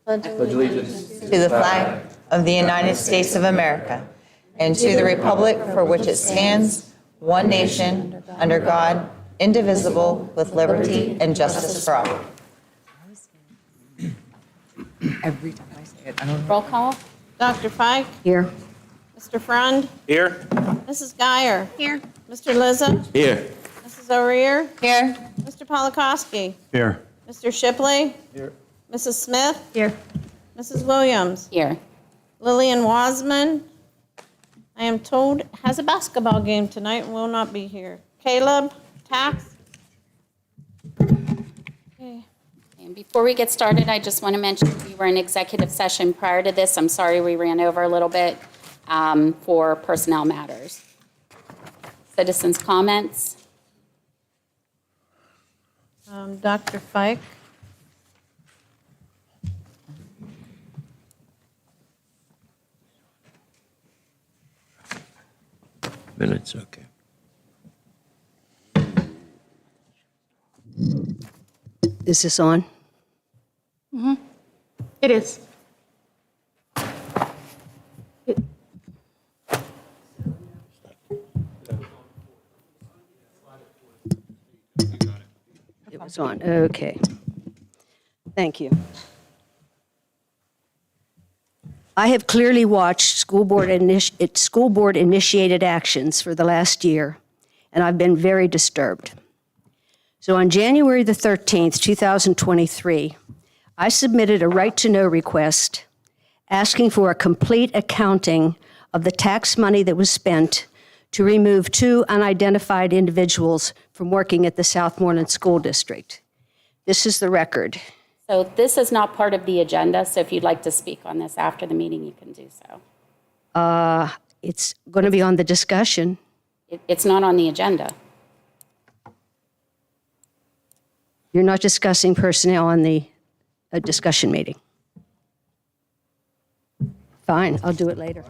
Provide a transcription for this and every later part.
To the flag of the United States of America and to the republic for which it stands, one nation, under God, indivisible, with liberty and justice for all. Every time I say it, I don't know. Roll call. Dr. Fike? Here. Mr. Frund? Here. Mrs. Geyer? Here. Mr. Lizza? Here. Mrs. O'Rear? Here. Mr. Polakowski? Here. Mr. Shipley? Here. Mrs. Smith? Here. Mrs. Williams? Here. Lillian Wasman, I am told, has a basketball game tonight and will not be here. Caleb Tax? Okay. And before we get started, I just want to mention we were in executive session prior to this. I'm sorry we ran over a little bit for personnel matters. Citizens' comments? Dr. Fike? Minutes, okay. Is this on? It is. It was on, okay. Thank you. I have clearly watched school board initiated actions for the last year, and I've been very disturbed. So on January the 13th, 2023, I submitted a right-to-know request asking for a complete accounting of the tax money that was spent to remove 2 unidentified individuals from working at the Southmoreland School District. This is the record. So this is not part of the agenda, so if you'd like to speak on this after the meeting, you can do so. It's going to be on the discussion. It's not on the agenda. You're not discussing personnel on the discussion meeting. Fine, I'll do it later.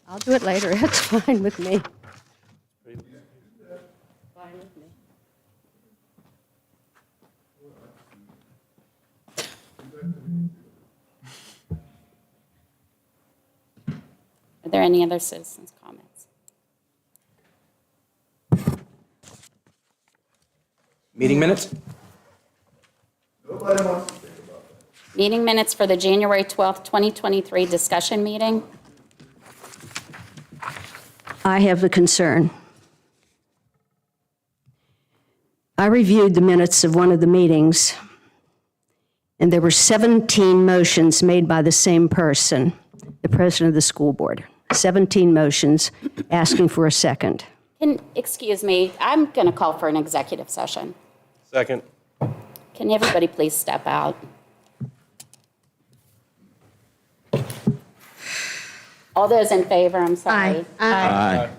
I'll do it later. That's fine with me. Fine with me. Are there any other citizens' comments? Meeting minutes? Meeting minutes for the January 12th, 2023 discussion meeting. I have a concern. I reviewed the minutes of one of the meetings, and there were 17 motions made by the same person, the president of the school board. 17 motions asking for a second. Excuse me, I'm going to call for an executive session. Second. Can everybody please step out? All those in favor, I'm sorry. Aye.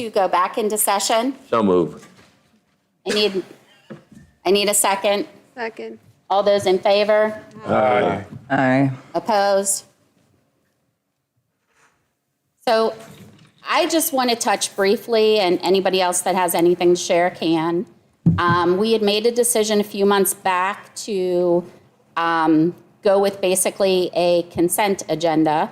to go back into session. So move. I need a second. Second. All those in favor? Aye. Aye. Opposed? So I just want to touch briefly, and anybody else that has anything to share can. We had made a decision a few months back to go with basically a consent agenda,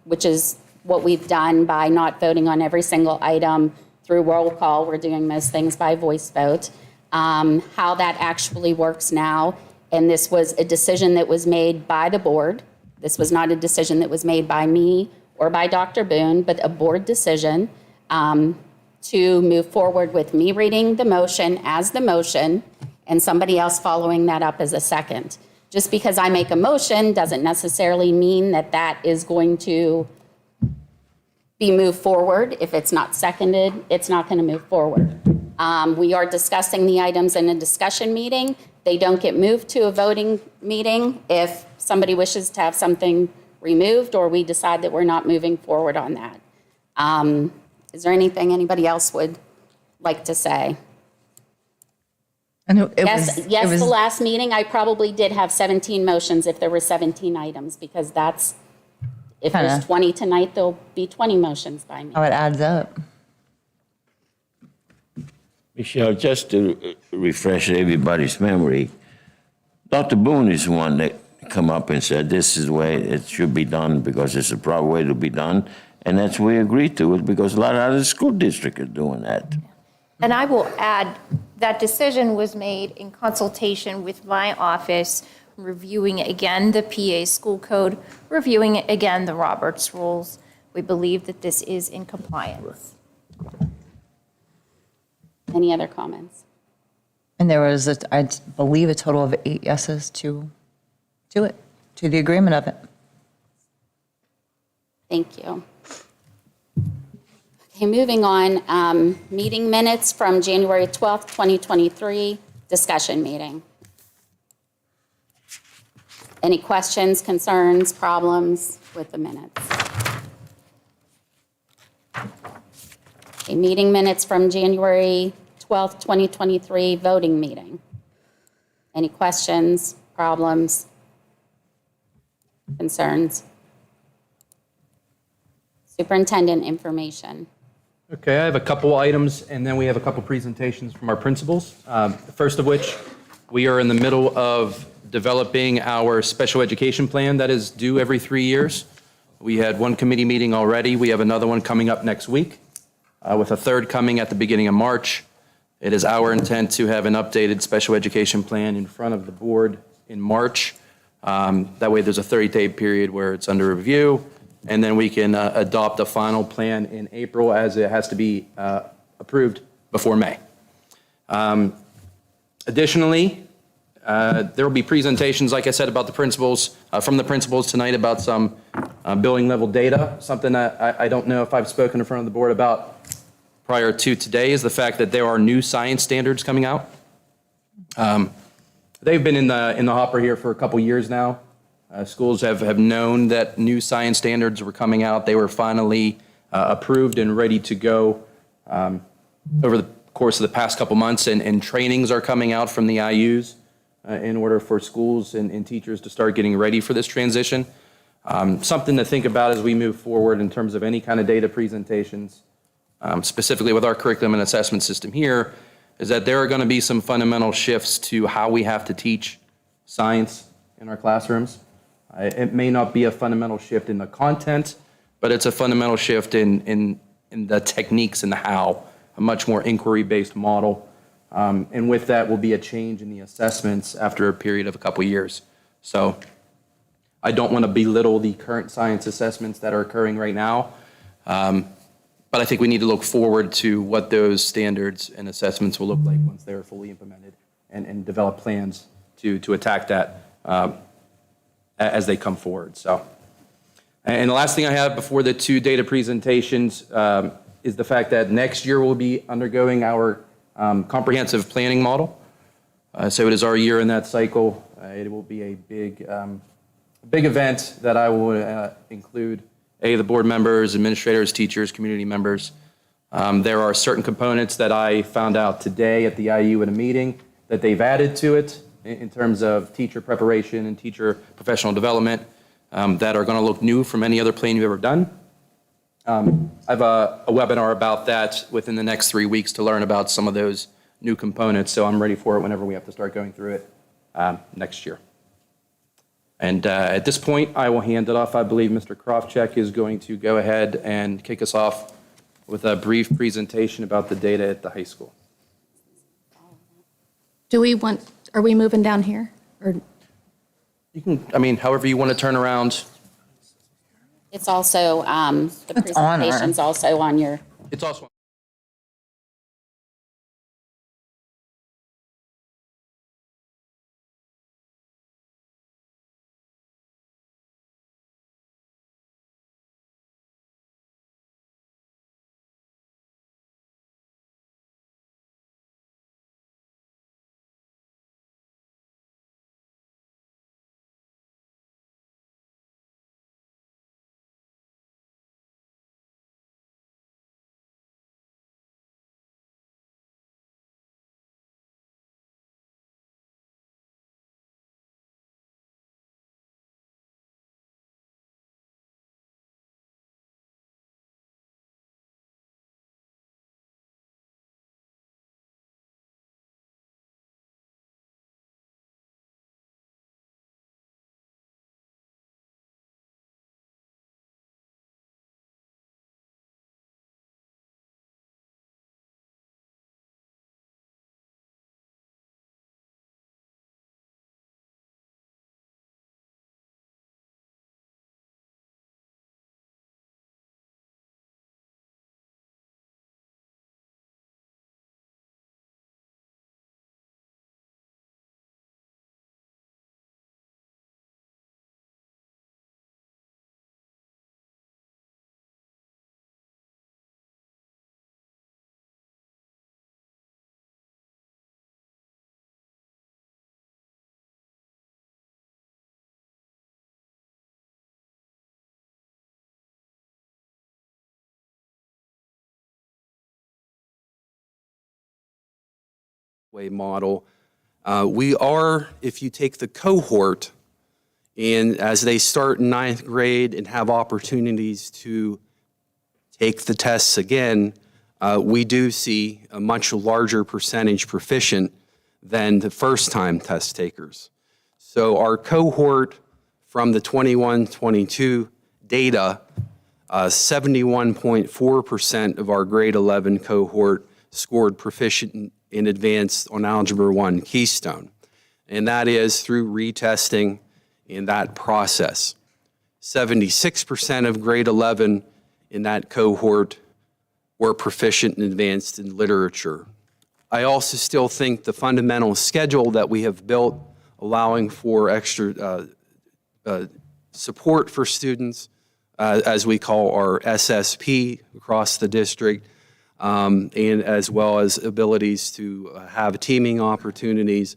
which is what we've done by not voting on every single item through roll call. We're doing most things by voice vote. How that actually works now, and this was a decision that was made by the board. This was not a decision that was made by me or by Dr. Boone, but a board decision to move forward with me reading the motion as the motion and somebody else following that up as a second. Just because I make a motion doesn't necessarily mean that that is going to be moved forward. If it's not seconded, it's not going to move forward. We are discussing the items in a discussion meeting. They don't get moved to a voting meeting if somebody wishes to have something removed or we decide that we're not moving forward on that. Is there anything anybody else would like to say? I know it Yes, was, yes, it was, the last meeting, I probably did have 17 motions if there were 17 items, because that's, if there's Kinda. 20 tonight, there'll be 20 motions by me. how it adds up. Michelle, just to refresh everybody's memory, Dr. Boone is the one that come up and said, this is the way it should be done because it's the proper way to be done. And that's we agreed to it because a lot of other school districts are doing that. And I will add, that decision was made in consultation with my office, reviewing again the PA school code, reviewing again the Roberts rules. We believe that this is in compliance. Any other comments? And there was, I believe, a total of 8 yeses to it, to the agreement of it. Thank you. Okay, moving on, meeting minutes from January 12th, 2023, discussion meeting. Any questions, concerns, problems with the minutes? Okay, meeting minutes from January 12th, 2023, voting meeting. Any questions, problems, concerns? Superintendent information. Okay, I have a couple items, and then we have a couple presentations from our principals. The first of which, we are in the middle of developing our special education plan that is due every 3 years. We had one committee meeting already. We have another one coming up next week, with a third coming at the beginning of March. It is our intent to have an updated special education plan in front of the board in March. That way, there's a 30-day period where it's under review, and then we can adopt a final plan in April, as it has to be approved before May. Additionally, there will be presentations, like I said, about the principals, from the principals tonight about some building level data. Something that I don't know if I've spoken in front of the board about prior to today is the fact that there are new science standards coming out. They've been in the hopper here for a couple years now. Schools have known that new science standards were coming out. They were finally approved and ready to go over the course of the past couple months, and trainings are coming out from the IUs in order for schools and teachers to start getting ready for this transition. Something to think about as we move forward in terms of any kind of data presentations, specifically with our curriculum and assessment system here, is that there are going to be some fundamental shifts to how we have to teach science in our classrooms. It may not be a fundamental shift in the content, but it's a fundamental shift in the techniques and the how, a much more inquiry-based model. And with that will be a change in the assessments after a period of a couple years. So I don't want to belittle the current science assessments that are occurring right now, but I think we need to look forward to what those standards and assessments will look like once they're fully implemented, and develop plans to attack that as they come forward. So, and the last thing I have before the two data presentations is the fact that next year we'll be undergoing our comprehensive planning model. So it is our year in that cycle. It will be a big event that I will include the board members, administrators, teachers, community members, There are certain components that I found out today at the IU in a meeting that they've added to it in terms of teacher preparation and teacher professional development that are going to look new from any other plan you've ever done. I have a webinar about that within the next 3 weeks to learn about some of those new components, so I'm ready for it whenever we have to start going through it next year. And at this point, I will hand it off. I believe Mr. Krofcheck is going to go ahead and kick us off with a brief presentation about the data at the high school. Are we moving down here? Or You can, however you want to turn around. It's also, the It's on her. presentation's also on your, It's also. Model. We are, if you take the cohort, and as they start in 9th grade and have opportunities to take the tests again, we do see a much larger percentage proficient than the first-time test takers. So our cohort from the 21-22 data, 71.4% of our grade 11 cohort scored proficient in advanced on Algebra 1 Keystone. And that is through retesting in that process. 76% of grade 11 in that cohort were proficient in advanced in literature. I also still think the fundamental schedule that we have built, allowing for extra support for students, as we call our SSP across the district, and as well as abilities to have teaming opportunities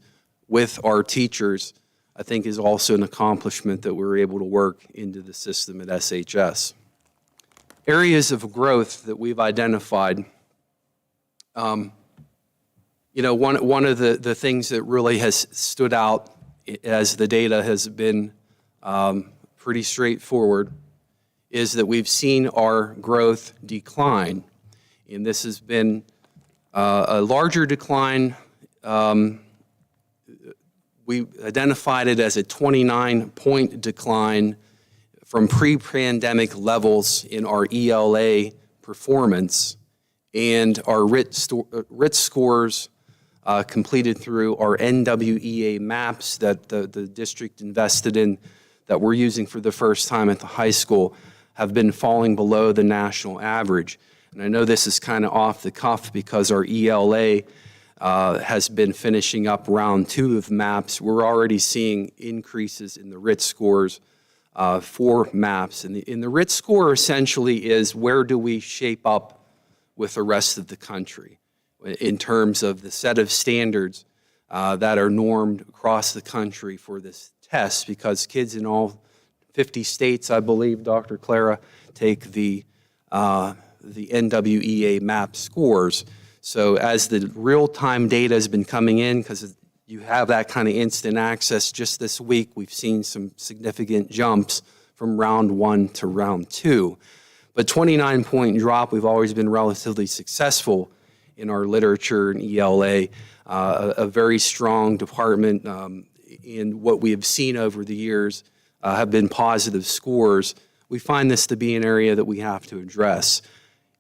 with our teachers, I think is also an accomplishment that we're able to work into the system at SHS. Areas of growth that we've identified, one of the things that really has stood out as the data has been pretty straightforward is that we've seen our growth decline. And this has been a larger decline. We identified it as a 29-point decline from pre-pandemic levels in our ELA performance, and our RIT scores completed through our NWEA maps that the district invested in that we're using for the first time at the high school have been falling below the national average. And I know this is kind of off the cuff because our ELA has been finishing up round 2 of maps. We're already seeing increases in the RIT scores for maps. And the RIT score essentially is where do we shape up with the rest of the country in terms of the set of standards that are normed across the country for this test, because kids in all 50 states, I believe, Dr. Clara, take the the NWEA MAP scores. So as the real-time data has been coming in, because you have that kind of instant access, just this week we've seen some significant jumps from round 1 to round 2. But 29-point drop, we've always been relatively successful in our literature and ELA, a very strong department, and what we have seen over the years have been positive scores. We find this to be an area that we have to address.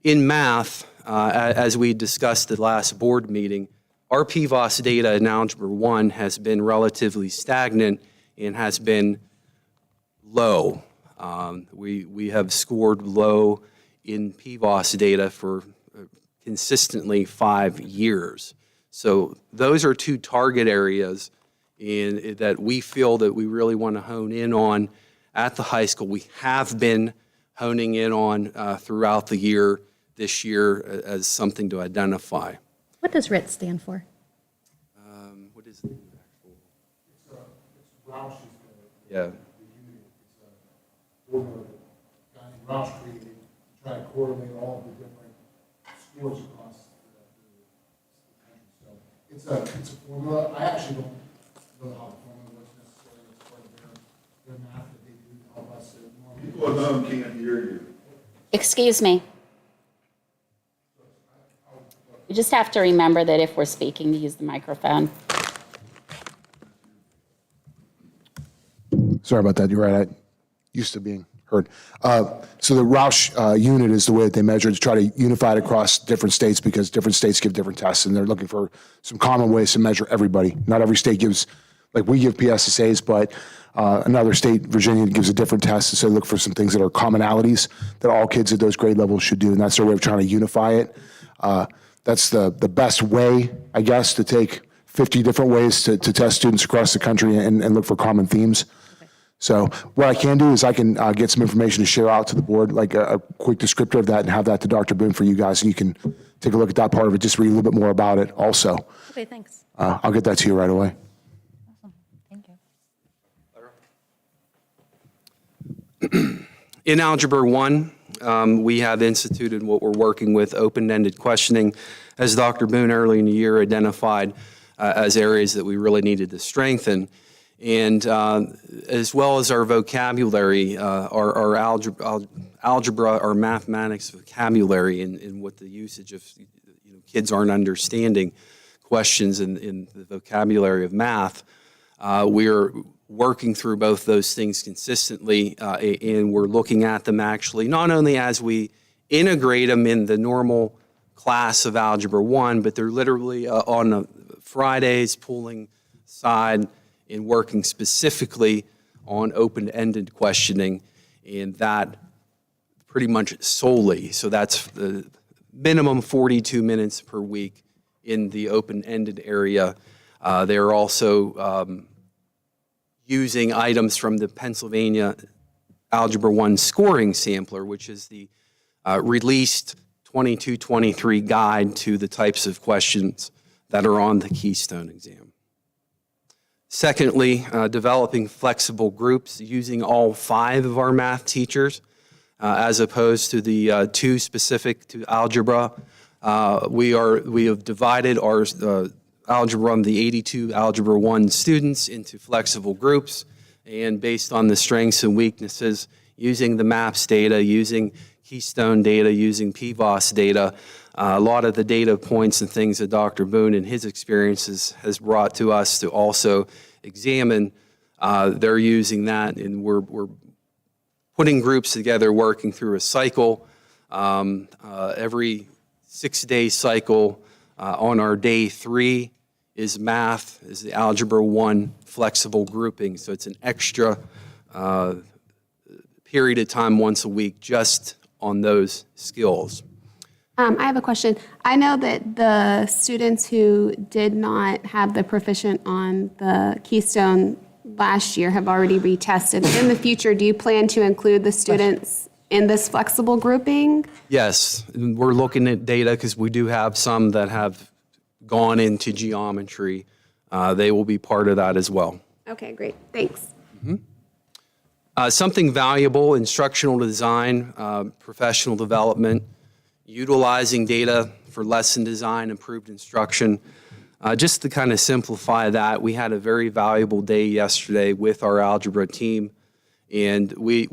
In math, as we discussed at the last board meeting, our PVOS data in Algebra 1 has been relatively stagnant and has been low. We have scored low in PVOS data for consistently 5 years. So those are 2 target areas that we feel that we really want to hone in on at the high school. We have been honing in on throughout the year, this year, as something to identify. What does RIT stand for? What is the actual? Yeah. Formula that Donnie Roush created to try to correlate all the different scores across the country. So it's a formula. I actually don't know how the formula works necessarily. It's part of their math that they do to help us. People at home can't hear you. Excuse me. You just have to remember that if we're speaking, to use the microphone. Sorry about that. You're right. I used to being heard. So the Roush unit is the way that they measure it to try to unify it across different states because different states give different tests, and they're looking for some common ways to measure everybody. Not every state gives, like we give PSSAs, but another state, Virginia, gives a different test, so they look for some things that are commonalities that all kids at those grade levels should do, and that's their way of trying to unify it. That's the best way, I guess, to take 50 different ways to test students across the country and look for common themes. So what I can do is I can get some information to share out to the board, like a quick descriptor of that, and have that to Dr. Boone for you guys, and you can take a look at that part of it, just read a little bit more about it also. Okay, thanks. I'll get that to you right away. Thank you. In Algebra 1, we have instituted what we're working with, open-ended questioning, as Dr. Boone early in the year identified as areas that we really needed to strengthen. And as well as our vocabulary, our algebra, our mathematics vocabulary, and what the usage of kids aren't understanding questions in the vocabulary of math. We're working through both those things consistently, and we're looking at them actually not only as we integrate them in the normal class of Algebra 1, but they're literally on Fridays pulling aside and working specifically on open-ended questioning, and that pretty much solely. So that's the minimum 42 minutes per week in the open-ended area. They're also using items from the Pennsylvania Algebra 1 scoring sampler, which is the released 22-23 guide to the types of questions that are on the Keystone exam. Secondly, developing flexible groups using all 5 of our math teachers as opposed to the 2 specific to algebra. We have divided our algebra, the 82 Algebra 1 students into flexible groups, and based on the strengths and weaknesses, using the MAPS data, using Keystone data, using PVOS data, a lot of the data points and things that Dr. Boone and his experiences has brought to us to also examine, they're using that, and we're putting groups together, working through a cycle, every 6-day cycle. On our day 3 is math, is the Algebra 1 flexible grouping. So it's an extra period of time once a week just on those skills. I have a question. I know that the students who did not have the proficient on the Keystone last year have already retested. In the future, do you plan to include the students in this flexible grouping? Yes, we're looking at data because we do have some that have gone into geometry. They will be part of that as well. Okay, great. Thanks. Something valuable, instructional design, professional development. utilizing data for lesson design, improved instruction. Just to kind of simplify that, we had a very valuable day yesterday with our algebra team, and we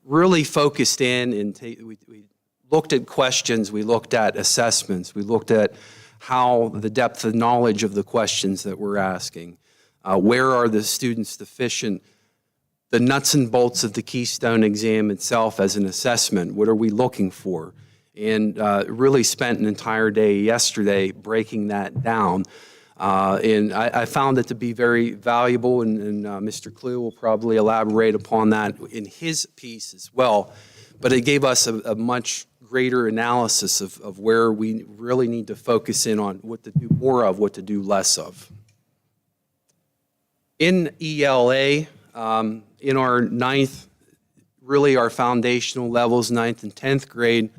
really focused in and we looked at questions, we looked at assessments, we looked at how the depth of knowledge of the questions that we're asking. Where are the students deficient? The nuts and bolts of the Keystone exam itself as an assessment, what are we looking for? And really spent an entire day yesterday breaking that down. And I found it to be very valuable, and Mr. Clue will probably elaborate upon that in his piece as well. But it gave us a much greater analysis of where we really need to focus in on what to do more of, what to do less of. In ELA, in our ninth, really our foundational levels, 9th and 10th grade,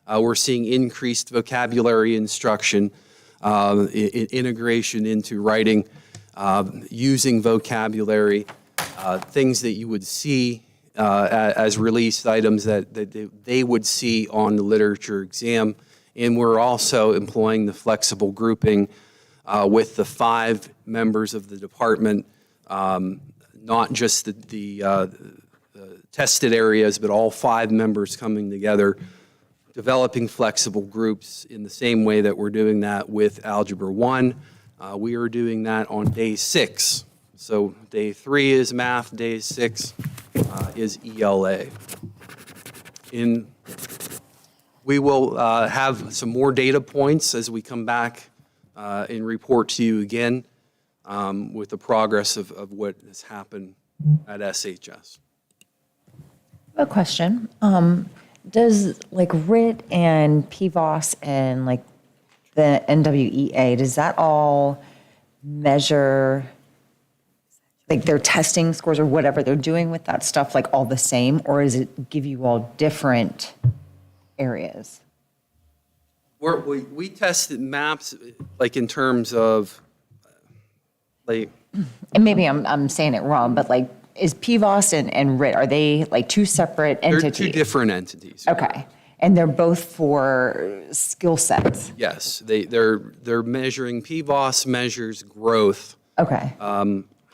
we're seeing increased vocabulary instruction, integration into writing, using vocabulary, things that you would see as released items that they would see on the literature exam. And we're also employing the flexible grouping with the 5 members of the department, not just the tested areas, but all 5 members coming together, developing flexible groups in the same way that we're doing that with Algebra 1. We are doing that on day 6. So day 3 is math, day 6 is ELA. We will have some more data points as we come back and report to you again with the progress of what has happened at SHS. A question. Does like RIT and PVOS and like the NWEA, does that all measure like their testing scores or whatever they're doing with that stuff, like all the same, or does it give you all different areas? We tested maps like in terms of like. And maybe I'm saying it wrong, but like, is PVOS and RIT, are they like 2 separate entities? They're 2 different entities. Okay. And they're both for skill sets? Yes, they're measuring, PVOS measures growth. Okay.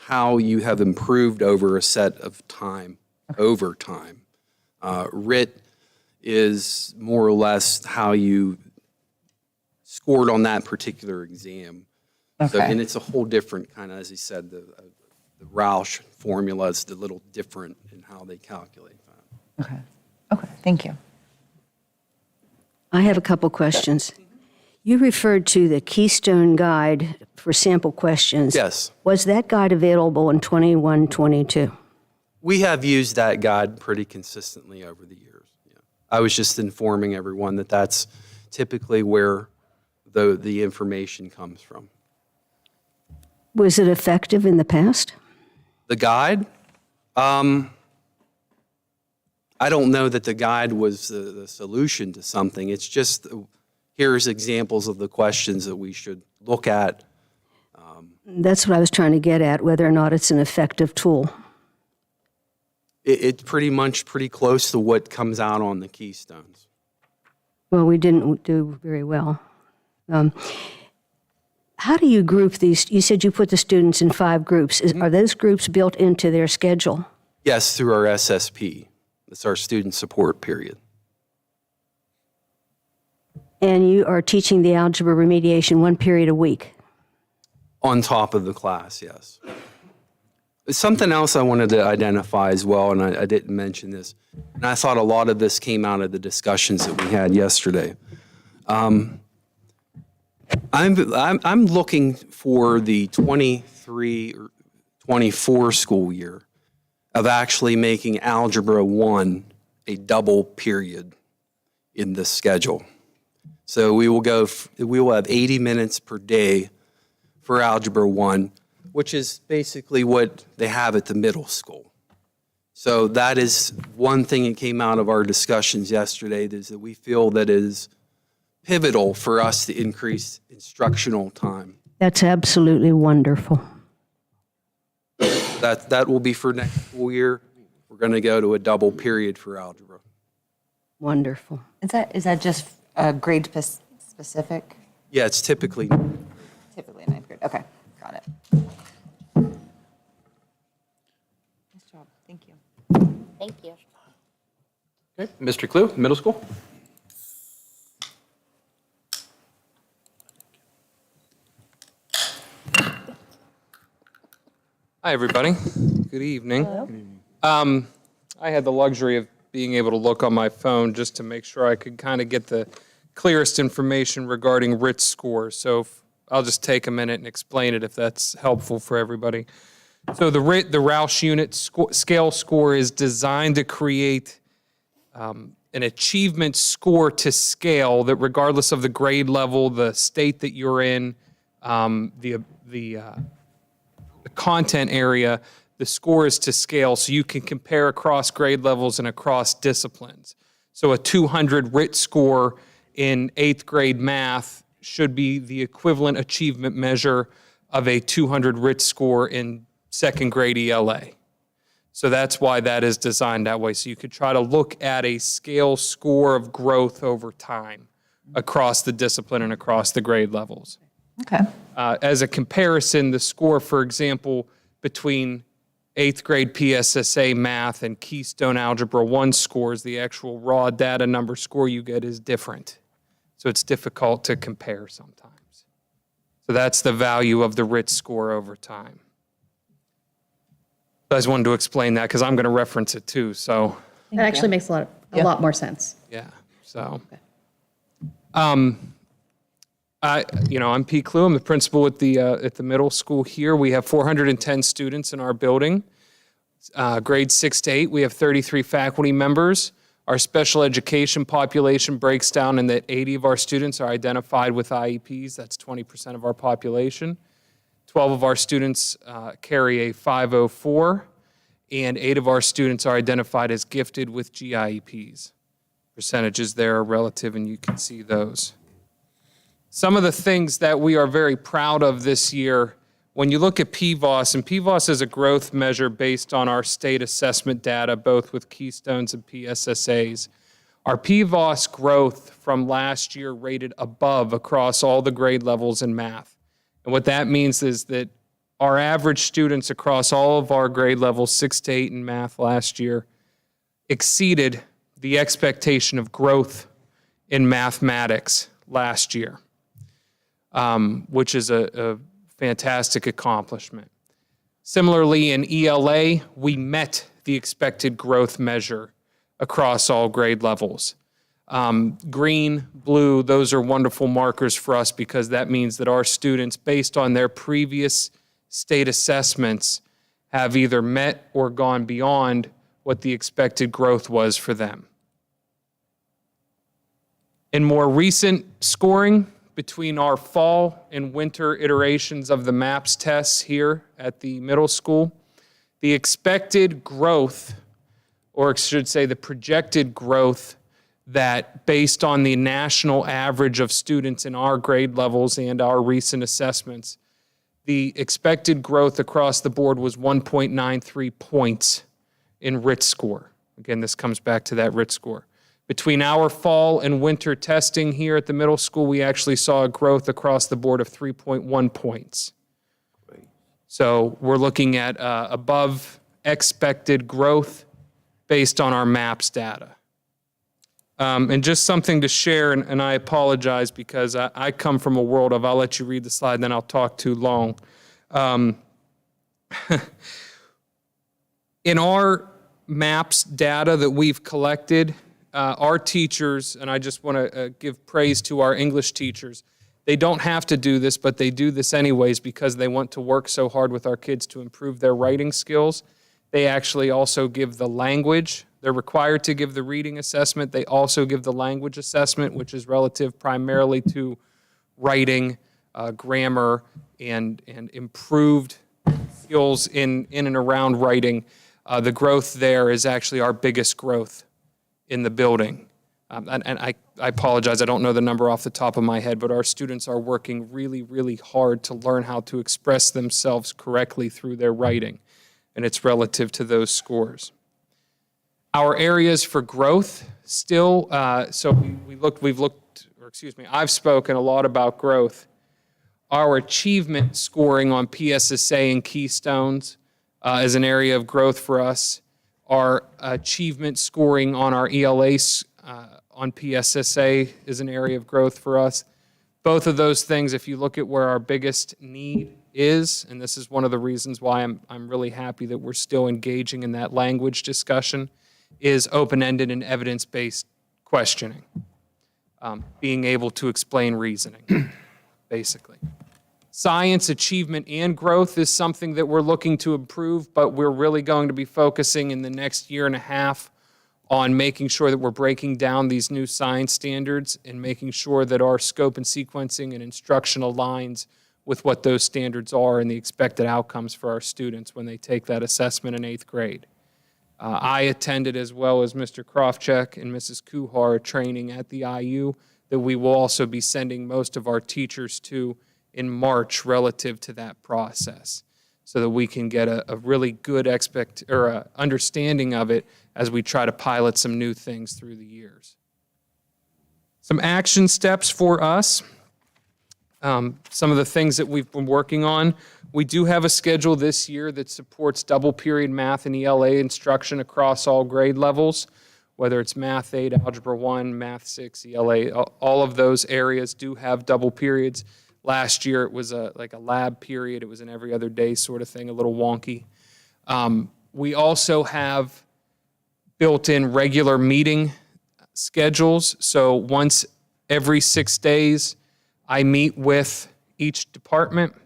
How you have improved over a set of time, over time. RIT is more or less how you scored on that particular exam. Okay. So, and it's a whole different kind of, as he said, the Roush formula is a little different in how they calculate that. Okay. Okay, thank you. I have a couple questions. You referred to the Keystone Guide for sample questions. Yes. Was that guide available in 21-22? We have used that guide pretty consistently over the years. Yeah. I was just informing everyone that that's typically where the information comes from. Was it effective in the past? The guide? I don't know that the guide was the solution to something. It's just here's examples of the questions that we should look at. That's what I was trying to get at, whether or not it's an effective tool. It's pretty close to what comes out on the Keystones. Well, we didn't do very well. How do you group these? You said you put the students in 5 groups. Are those groups built into their schedule? Yes, through our SSP. It's our student support period. And you are teaching the algebra remediation 1 period a week? On top of the class, yes. Something else I wanted to identify as well, and I didn't mention this, and I thought a lot of this came out of the discussions that we had yesterday. I'm looking for the 23 or 24 school year of actually making Algebra 1 a double period in the schedule. So we will have 80 minutes per day for Algebra 1, which is basically what they have at the middle school. So that is one thing that came out of our discussions yesterday, is that we feel that it is pivotal for us to increase instructional time. That's absolutely wonderful. That will be for next school year. We're going to go to a double period for algebra. Wonderful. Is that just grade specific? Yeah, it's typically, Typically ninth grade. Okay, got it. Nice job. Thank you. Thank you. Okay, Mr. Clue, middle school? Hi, everybody. Good evening. I had the luxury of being able to look on my phone just to make sure I could kind of get the clearest information regarding RIT scores. So I'll just take a minute and explain it if that's helpful for everybody. So the RIT, the Roush unit scale score, is designed to create an achievement score to scale that, regardless of the grade level, the state that you're in, the content area, the score is to scale so you can compare across grade levels and across disciplines. So a 200 RIT score in 8th grade math should be the equivalent achievement measure of a 200 RIT score in 2nd grade ELA. So that's why that is designed that way. So you could try to look at a scale score of growth over time across the discipline and across the grade levels. Okay. As a comparison, the score, for example, between 8th grade PSSA math and Keystone Algebra 1 scores, the actual raw data number score you get is different. So it's difficult to compare sometimes. So that's the value of the RIT score over time. I just wanted to explain that because I'm going to reference it too. So That actually makes a lot more sense. yeah, so. I'm Pete Clue. I'm the principal at the middle school here. We have 410 students in our building. Grades 6 to 8, we have 33 faculty members. Our special education population breaks down in that 80 of our students are identified with IEPs. That's 20% of our population. 12 of our students carry a 504, and 8 of our students are identified as gifted with GIEPs. Percentages there are relative, and you can see those. Some of the things that we are very proud of this year, when you look at PVOS, and PVOS is a growth measure based on our state assessment data, both with Keystones and PSSAs. Our PVOS growth from last year rated above across all the grade levels in math. And what that means is that our average students across all of our grade levels, 6 to 8 in math last year, exceeded the expectation of growth in mathematics last year. Which is a fantastic accomplishment. Similarly, in ELA, we met the expected growth measure across all grade levels. Green, blue, those are wonderful markers for us because that means that our students, based on their previous state assessments, have either met or gone beyond what the expected growth was for them. In more recent scoring, between our fall and winter iterations of the MAPS tests here at the middle school, the expected growth, or I should say the projected growth, that based on the national average of students in our grade levels and our recent assessments, the expected growth across the board was 1.93 points in RIT score. Again, this comes back to that RIT score. Between our fall and winter testing here at the middle school, we actually saw a growth across the board of 3.1 points. So we're looking at above expected growth based on our MAPS data. And just something to share, and I apologize because I come from a world of, I'll let you read the slide, and then I'll talk too long. In our MAPS data that we've collected, our teachers, and I just want to give praise to our English teachers, they don't have to do this, but they do this anyways because they want to work so hard with our kids to improve their writing skills. They actually also give the language. They're required to give the reading assessment. They also give the language assessment, which is relative primarily to writing, grammar, and improved skills in and around writing. The growth there is actually our biggest growth in the building. And I apologize, I don't know the number off the top of my head, but our students are working really, really hard to learn how to express themselves correctly through their writing, and it's relative to those scores. Our areas for growth, still, so I've spoken a lot about growth. Our achievement scoring on PSSA and Keystones is an area of growth for us. Our achievement scoring on our ELA on PSSA is an area of growth for us. Both of those things, if you look at where our biggest need is, and this is one of the reasons why I'm really happy that we're still engaging in that language discussion, is open-ended and evidence-based questioning. Being able to explain reasoning, basically. Science, achievement, and growth is something that we're looking to improve, but we're really going to be focusing in the next year and a half on making sure that we're breaking down these new science standards and making sure that our scope and sequencing and instruction aligns with what those standards are and the expected outcomes for our students when they take that assessment in 8th grade. I attended, as well as Mr. Krofcheck and Mrs. Kuhar, training at the IU that we will also be sending most of our teachers to in March relative to that process, so that we can get a really good understanding of it as we try to pilot some new things through the years. Some action steps for us. Some of the things that we've been working on. We do have a schedule this year that supports double period math and ELA instruction across all grade levels, whether it's Math 8, Algebra 1, Math 6, ELA, all of those areas do have double periods. Last year it was like a lab period. It was an every other day sort of thing, a little wonky. We also have built-in regular meeting schedules. So once every 6 days, I meet with each department,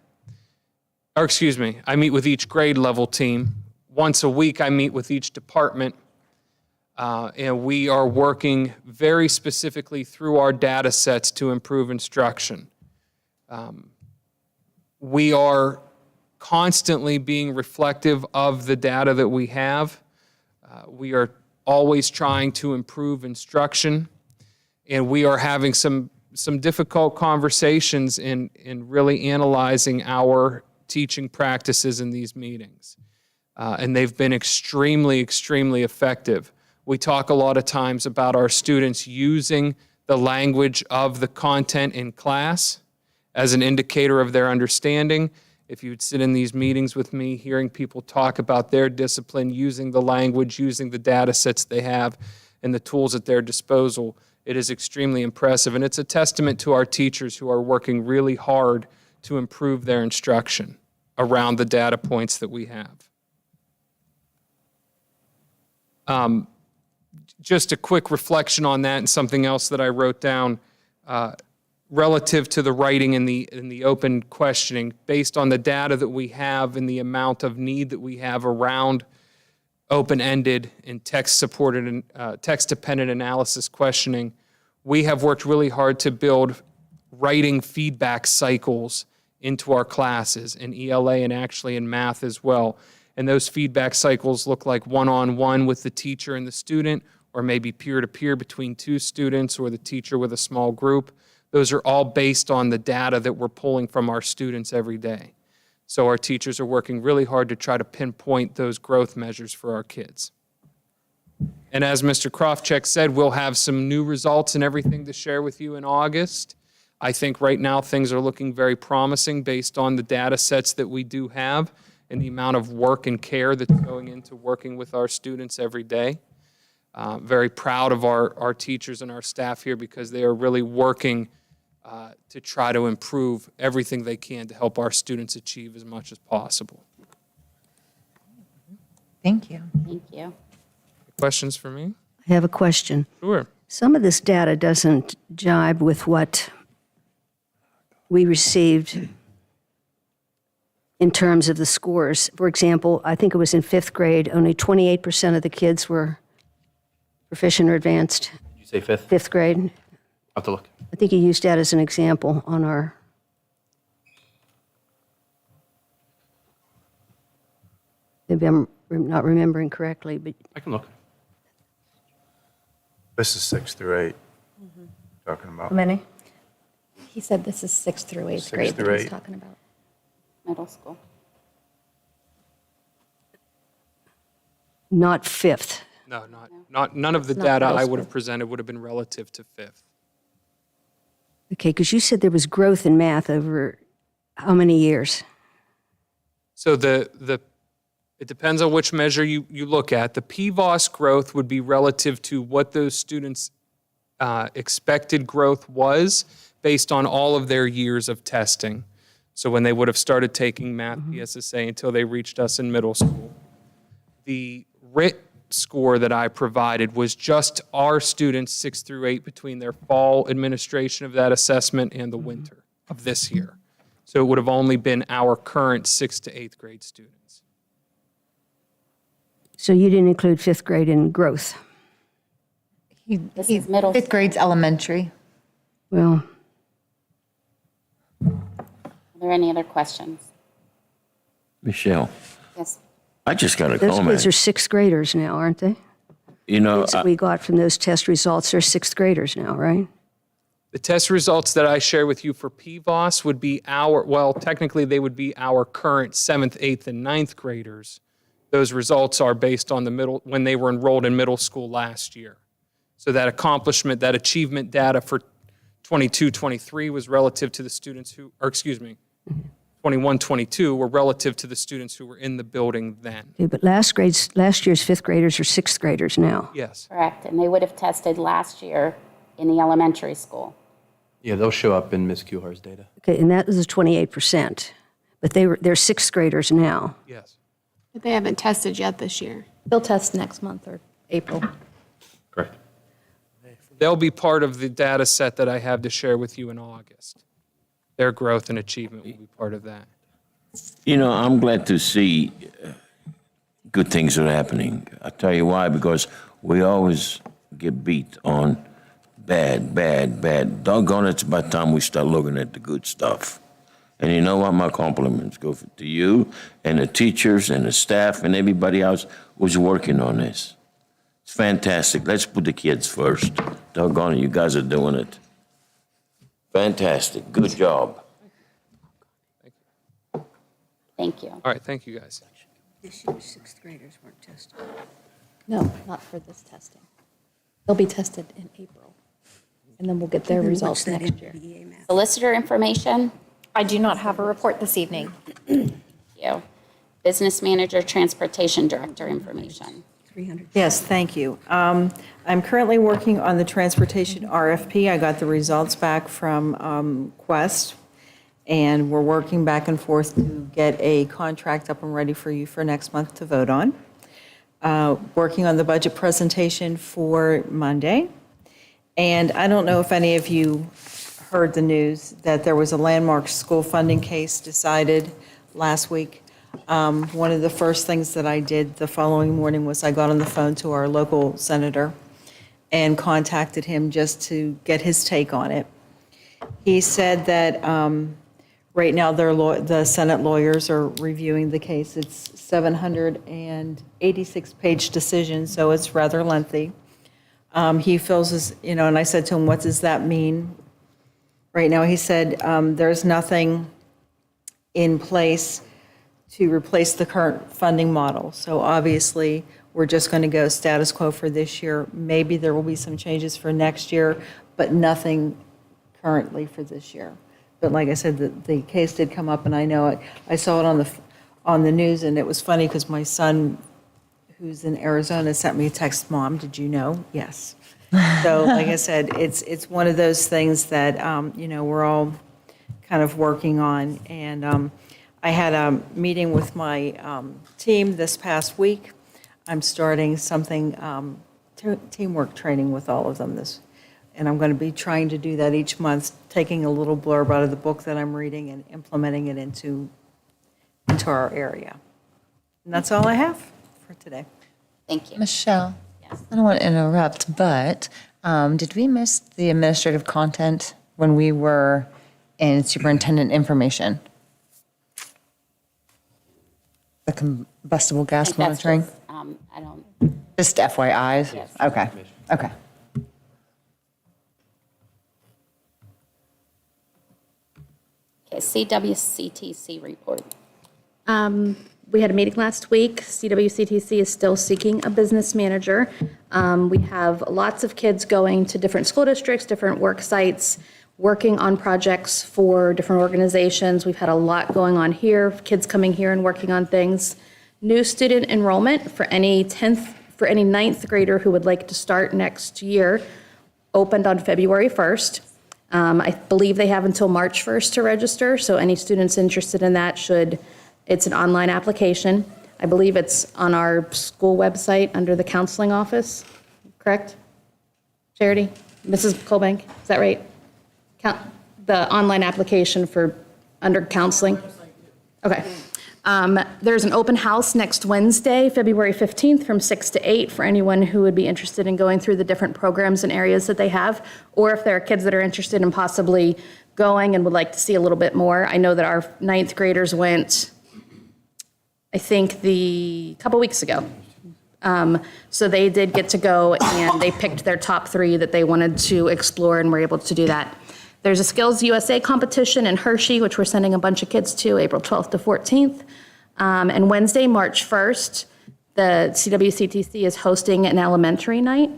I meet with each grade level team. Once a week, I meet with each department, and we are working very specifically through our data sets to improve instruction. We are constantly being reflective of the data that we have. We are always trying to improve instruction, and we are having some difficult conversations in really analyzing our teaching practices in these meetings. And they've been extremely, extremely effective. We talk a lot of times about our students using the language of the content in class as an indicator of their understanding. If you'd sit in these meetings with me, hearing people talk about their discipline, using the language, using the data sets they have, and the tools at their disposal, it is extremely impressive. And it's a testament to our teachers who are working really hard to improve their instruction around the data points that we have. Just a quick reflection on that and something else that I wrote down relative to the writing and the open questioning. Based on the data that we have and the amount of need that we have around open-ended and text-supported and text-dependent analysis questioning, we have worked really hard to build writing feedback cycles into our classes in ELA and actually in math as well. And those feedback cycles look like one-on-one with the teacher and the student, or maybe peer-to-peer between two students, or the teacher with a small group. Those are all based on the data that we're pulling from our students every day. So our teachers are working really hard to try to pinpoint those growth measures for our kids. And as Mr. Krofcheck said, we'll have some new results and everything to share with you in August. I think right now things are looking very promising based on the data sets that we do have and the amount of work and care that's going into working with our students every day. Very proud of our teachers and our staff here because they are really working to try to improve everything they can to help our students achieve as much as possible. Thank you. Thank you. Questions for me? I have a question. Sure. Some of this data doesn't jibe with what we received in terms of the scores. For example, I think it was in 5th grade, only 28% of the kids were proficient or advanced. Did you say 5th? 5th grade. I'll have to look. I think you used that as an example on our. Maybe I'm not remembering correctly, but. I can look. This is 6 through 8. Talking about. How many? He said this is 6th through 8th 6th grade that through he's 8. talking about. Middle school. Not 5th. No, none of the data I would have presented would have been relative to fifth. Okay, because you said there was growth in math over how many years? So it depends on which measure you look at. The PVOS growth would be relative to what those students' expected growth was based on all of their years of testing. So when they would have started taking math PSSA until they reached us in middle school. The RIT score that I provided was just our students 6 through 8 between their fall administration of that assessment and the winter of this year. So it would have only been our current 6th to 8th grade students. So you didn't include fifth grade in growth? This is middle. Fifth grade's elementary. Well, Are there any other questions? Michelle, Yes. I just got a those comment. kids are sixth graders now, aren't they? You know, Kids that we got from those test results are sixth graders now, right? The test results that I share with you for PVOS would be technically they would be our current 7th, 8th, and 9th graders. Those results are based on when they were enrolled in middle school last year. So that achievement data for 22, 23 was relative to the students 21, 22 were relative to the students who were in the building then. Okay, but last year's fifth graders are sixth graders now. Yes. Correct, and they would have tested last year in the elementary school. Yeah, they'll show up in Ms. Kuhar's data. Okay, and that was 28%. But they're sixth graders now. Yes. But they haven't tested yet this year. They'll test next month or April. Correct. They'll be part of the data set that I have to share with you in August. Their growth and achievement will be part of that. You know, I'm glad to see good things are happening. I tell you why, because we always get beat on bad. Doggone it, it's about time we start looking at the good stuff. And you know what? My compliments go to you and the teachers and the staff and everybody else who's working on this. It's fantastic. Let's put the kids first. Doggone it, you guys are doing it. Fantastic. Good job. Thank you. All right, thank you guys. This year's sixth graders weren't tested. No, not for this testing. They'll be tested in April. And then we'll get their results next year. Solicitor information? I do not have a report this evening. Thank you. Business manager, transportation director information. Yes, thank you. I'm currently working on the transportation RFP. I got the results back from Quest, and we're working back and forth to get a contract up and ready for you for next month to vote on. Working on the budget presentation for Monday. And I don't know if any of you heard the news that there was a landmark school funding case decided last week. One of the first things that I did the following morning was I got on the phone to our local senator and contacted him just to get his take on it. He said that right now the Senate lawyers are reviewing the case. It's 786-page decision, so it's rather lengthy. He feels and I said to him, what does that mean? Right now, he said there's nothing in place to replace the current funding model. So obviously, we're just going to go status quo for this year. Maybe there will be some changes for next year, but nothing currently for this year. But like I said, the case did come up, and I know it. I saw it on the news, and it was funny because my son, who's in Arizona, sent me a text, Mom, did you know? Yes. So like I said, it's one of those things that, we're all kind of working on. And I had a meeting with my team this past week. I'm starting something, teamwork training with all of them and I'm going to be trying to do that each month, taking a little blurb out of the book that I'm reading and implementing it into our area. And that's all I have for today. Thank you. Michelle, I don't want to interrupt, but did we miss the administrative content when we were in superintendent information? The combustible gas I think that's monitoring? just, I don't, Just FYIs? Yes. Okay, okay. okay, CWCTC report. We had a meeting last week. CWCTC is still seeking a business manager. We have lots of kids going to different school districts, different work sites, working on projects for different organizations. We've had a lot going on here, kids coming here and working on things. New student enrollment for any ninth grader who would like to start next year opened on February 1st. I believe they have until March 1st to register, so any students interested in that it's an online application. I believe it's on our school website under the counseling office, correct? Charity? Mrs. Colbank, is that right? The online application under counseling? Okay. There's an open house next Wednesday, February 15th, from 6 to 8 for anyone who would be interested in going through the different programs and areas that they have, or if there are kids that are interested in possibly going and would like to see a little bit more. I know that our ninth graders went, I think, a couple weeks ago. So they did get to go, and they picked their top 3 that they wanted to explore, and were able to do that. There's a Skills USA competition in Hershey, which we're sending a bunch of kids to, April 12th to 14th. And Wednesday, March 1st, the CWCTC is hosting an elementary night.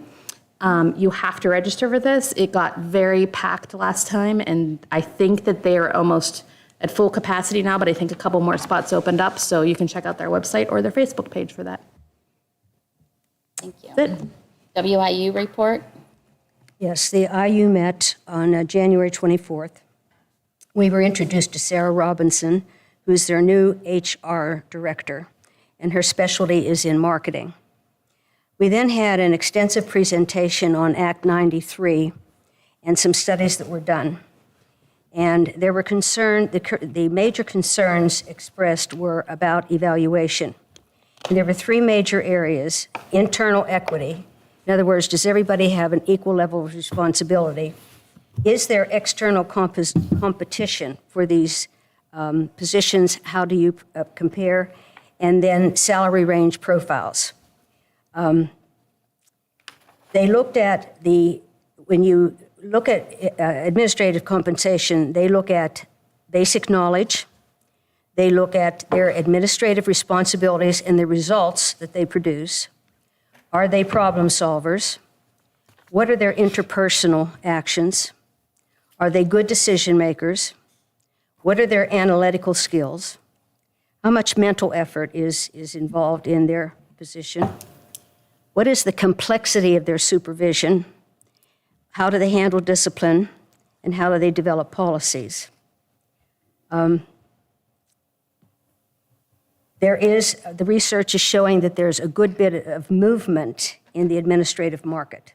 You have to register for this. It got very packed last time, and I think that they are almost at full capacity now, but I think a couple more spots opened up, so you can check out their website or their Facebook page for that. Thank you. That's it. WIU report? Yes, the IU met on January 24th. We were introduced to Sarah Robinson, who's their new HR director, and her specialty is in marketing. We then had an extensive presentation on Act 93 and some studies that were done. And there were the major concerns expressed were about evaluation. And there were 3 major areas: internal equity. In other words, does everybody have an equal level of responsibility? Is there external competition for these positions? How do you compare? And then salary range profiles. They looked at when you look at administrative compensation, they look at basic knowledge. They look at their administrative responsibilities and the results that they produce. Are they problem solvers? What are their interpersonal actions? Are they good decision makers? What are their analytical skills? How much mental effort is involved in their position? What is the complexity of their supervision? How do they handle discipline? And how do they develop policies? The research is showing that there's a good bit of movement in the administrative market.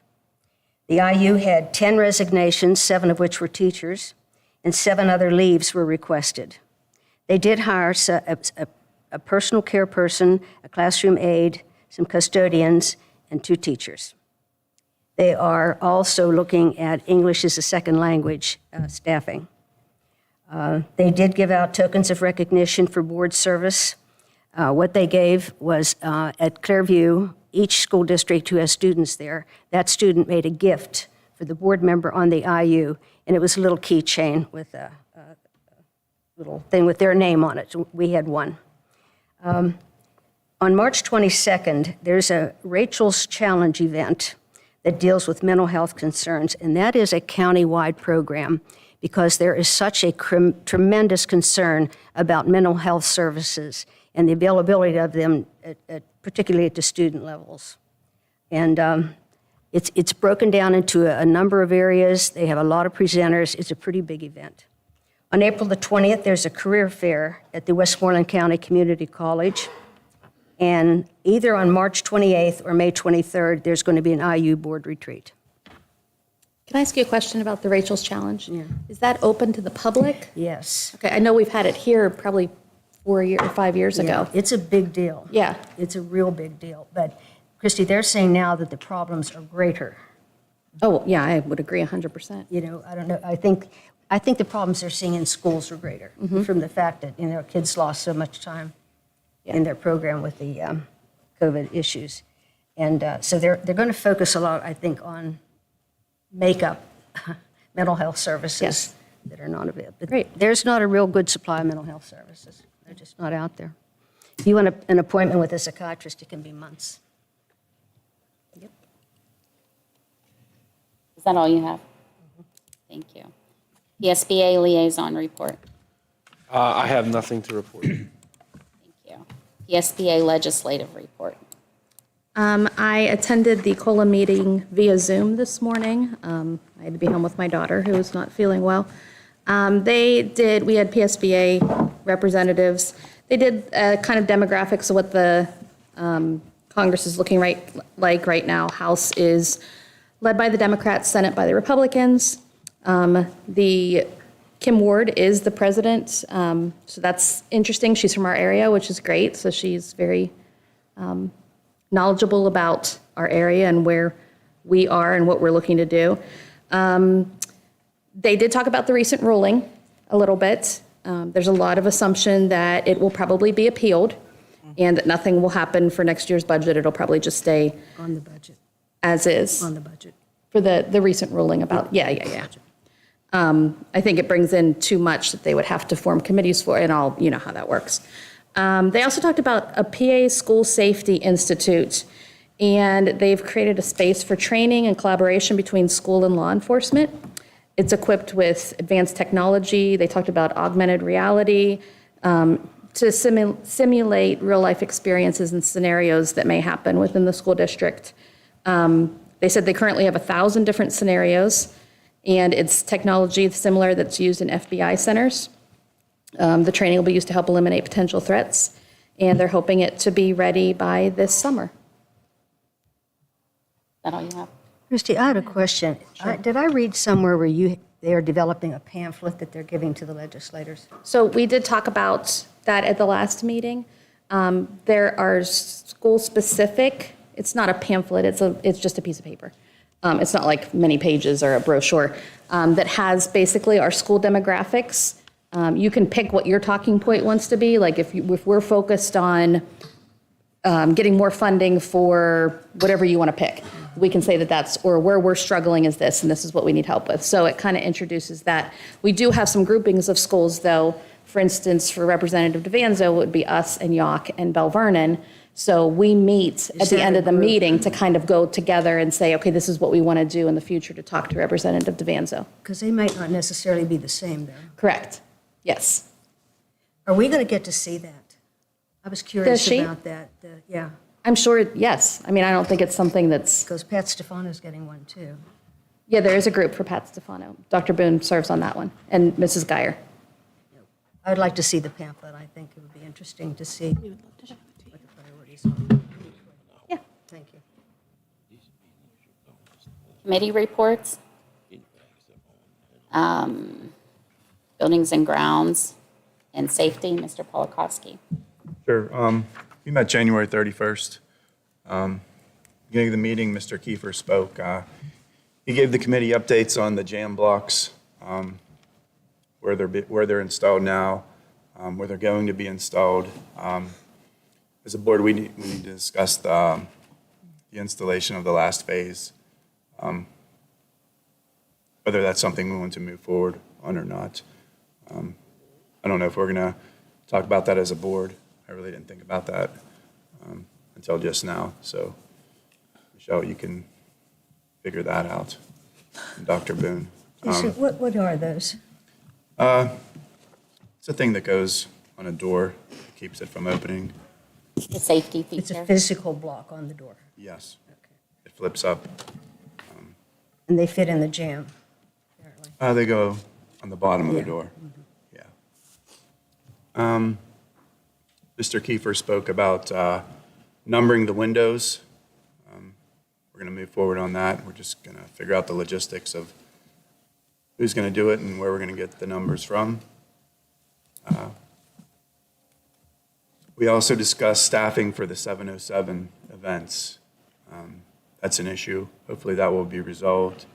The IU had 10 resignations, 7 of which were teachers, and 7 other leaves were requested. They did hire a personal care person, a classroom aide, some custodians, and 2 teachers. They are also looking at English as a second language staffing. They did give out tokens of recognition for board service. What they gave was at Clearview, each school district who has students there, that student made a gift for the board member on the IU, and it was a little keychain with a little thing with their name on it. So we had one. On March 22nd, there's a Rachel's Challenge event that deals with mental health concerns, and that is a county-wide program because there is such a tremendous concern about mental health services and the availability of them, particularly at the student levels. And it's broken down into a number of areas. They have a lot of presenters. It's a pretty big event. On April the 20th, there's a career fair at the Westmoreland County Community College. And either on March 28th or May 23rd, there's going to be an IU board retreat. Can I ask you a question about the Rachel's Challenge? Yeah. Is that open to the public? Yes. Okay, I know we've had it here probably 4 or 5 years ago. Yeah, it's a big deal. Yeah. It's a real big deal. But, Christy, they're saying now that the problems are greater. Oh, yeah, I would agree 100%. You know, I don't know. I think the problems they're seeing in schools are greater from the fact that, you know, kids lost so much time in their program with the COVID issues. And so they're going to focus a lot, I think, on makeup, mental health services that are not available. Great. There's not a real good supply of mental health services. They're just not out there. If you want an appointment with a psychiatrist, it can be months. Is that all you have? Thank you. The SBA liaison report. I have nothing to report. Thank you. The SBA legislative report. I attended the COLA meeting via Zoom this morning. I had to be home with my daughter, who was not feeling well. We had PSBA representatives. They did kind of demographics of what the Congress is looking like right now. House is led by the Democrats, Senate by the Republicans. Kim Ward is the president, so that's interesting. She's from our area, which is great. So she's very knowledgeable about our area and where we are and what we're looking to do. They did talk about the recent ruling a little bit. There's a lot of assumption that it will probably be appealed and that nothing will happen for next year's budget. It'll probably just stay On the budget. as is. On the budget. For the recent ruling about, yeah. I think it brings in too much that they would have to form committees for, and you know how that works. They also talked about a PA School Safety Institute, and they've created a space for training and collaboration between school and law enforcement. It's equipped with advanced technology. They talked about augmented reality to simulate real-life experiences and scenarios that may happen within the school district. They said they currently have 1,000 different scenarios, and it's technology similar that's used in FBI centers. The training will be used to help eliminate potential threats, and they're hoping it to be ready by this summer. Is that all you have? Christy, I had a question. Did I read somewhere where they are developing a pamphlet that they're giving to the legislators? So we did talk about that at the last meeting. There are school-specific, it's not a pamphlet, it's just a piece of paper. It's not like many pages or a brochure that has basically our school demographics. You can pick what your talking point wants to be. Like if we're focused on getting more funding for whatever you want to pick, we can say or where we're struggling is this, and this is what we need help with. So it kind of introduces that. We do have some groupings of schools, though. For instance, for Representative DeVanzo, it would be us and York and Bell Vernon. So we meet at the end of the meeting to kind of go together and say, okay, this is what we want to do in the future to talk to Representative DeVanzo. Because they might not necessarily be the same, though. Correct. Yes. Are we going to get to see that? I was curious about that. Yeah. I'm sure, yes. I mean, I don't think it's something that's... Because Pat Stefano's getting one, too. Yeah, there is a group for Pat Stefano. Dr. Boone serves on that one, and Mrs. Geyer. I would like to see the pamphlet. I think it would be interesting to see what the priorities are. Yeah. Thank you. Committee reports. Buildings and grounds and safety, Mr. Polakowski. Sure. We met January 31st. Beginning of the meeting, Mr. Kiefer spoke. He gave the committee updates on the jam blocks, where they're installed now, where they're going to be installed. As a board, we need to discuss the installation of the last phase, whether that's something we want to move forward on or not. I don't know if we're going to talk about that as a board. I really didn't think about that until just now. So, Michelle, you can figure that out. And Dr. Boone. What are those? It's a thing that goes on a door, that keeps it from opening. The safety feature. It's a physical block on the door. Yes. Okay. It flips up. And they fit in the jam, apparently. They go on the bottom of the door. Yeah. Mr. Kiefer spoke about numbering the windows. We're going to move forward on that. We're just going to figure out the logistics of who's going to do it and where we're going to get the numbers from. We also discussed staffing for the 707 events. That's an issue. Hopefully that will be resolved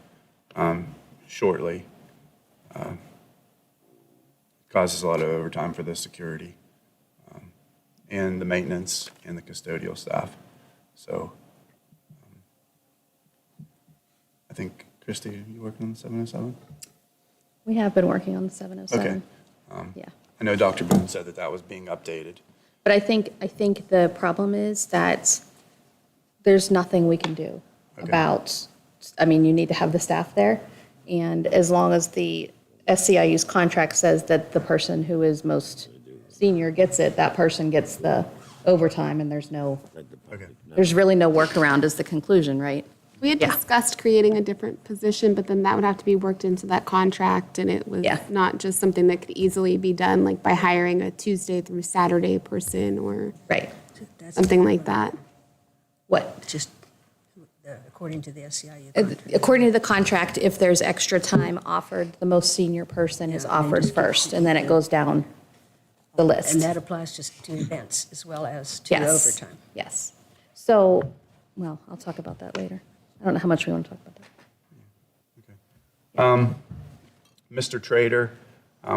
shortly. Causes a lot of overtime for the security and the maintenance and the custodial staff. So I think, Christy, are you working on the 707? We have been working on the 707. Okay. Yeah. I know Dr. Boone said that was being updated. But I think the problem is that there's nothing we can do about, I mean, you need to have the staff there. And as long as the SCIU's contract says that the person who is most senior gets it, that person gets the overtime, and there's really no workaround is the conclusion, right? We had discussed creating a different position, but then that would have to be worked into that contract, and it was not just something that could easily be done, like by hiring a Tuesday through Saturday person or something like that. What? Just according to the SCIU contract. According to the contract, if there's extra time offered, the most senior person is offered first, and then it goes down the list. And that applies to events as well as to overtime. Yes. So, well, I'll talk about that later. I don't know how much we want to talk about that. Mr. Trader,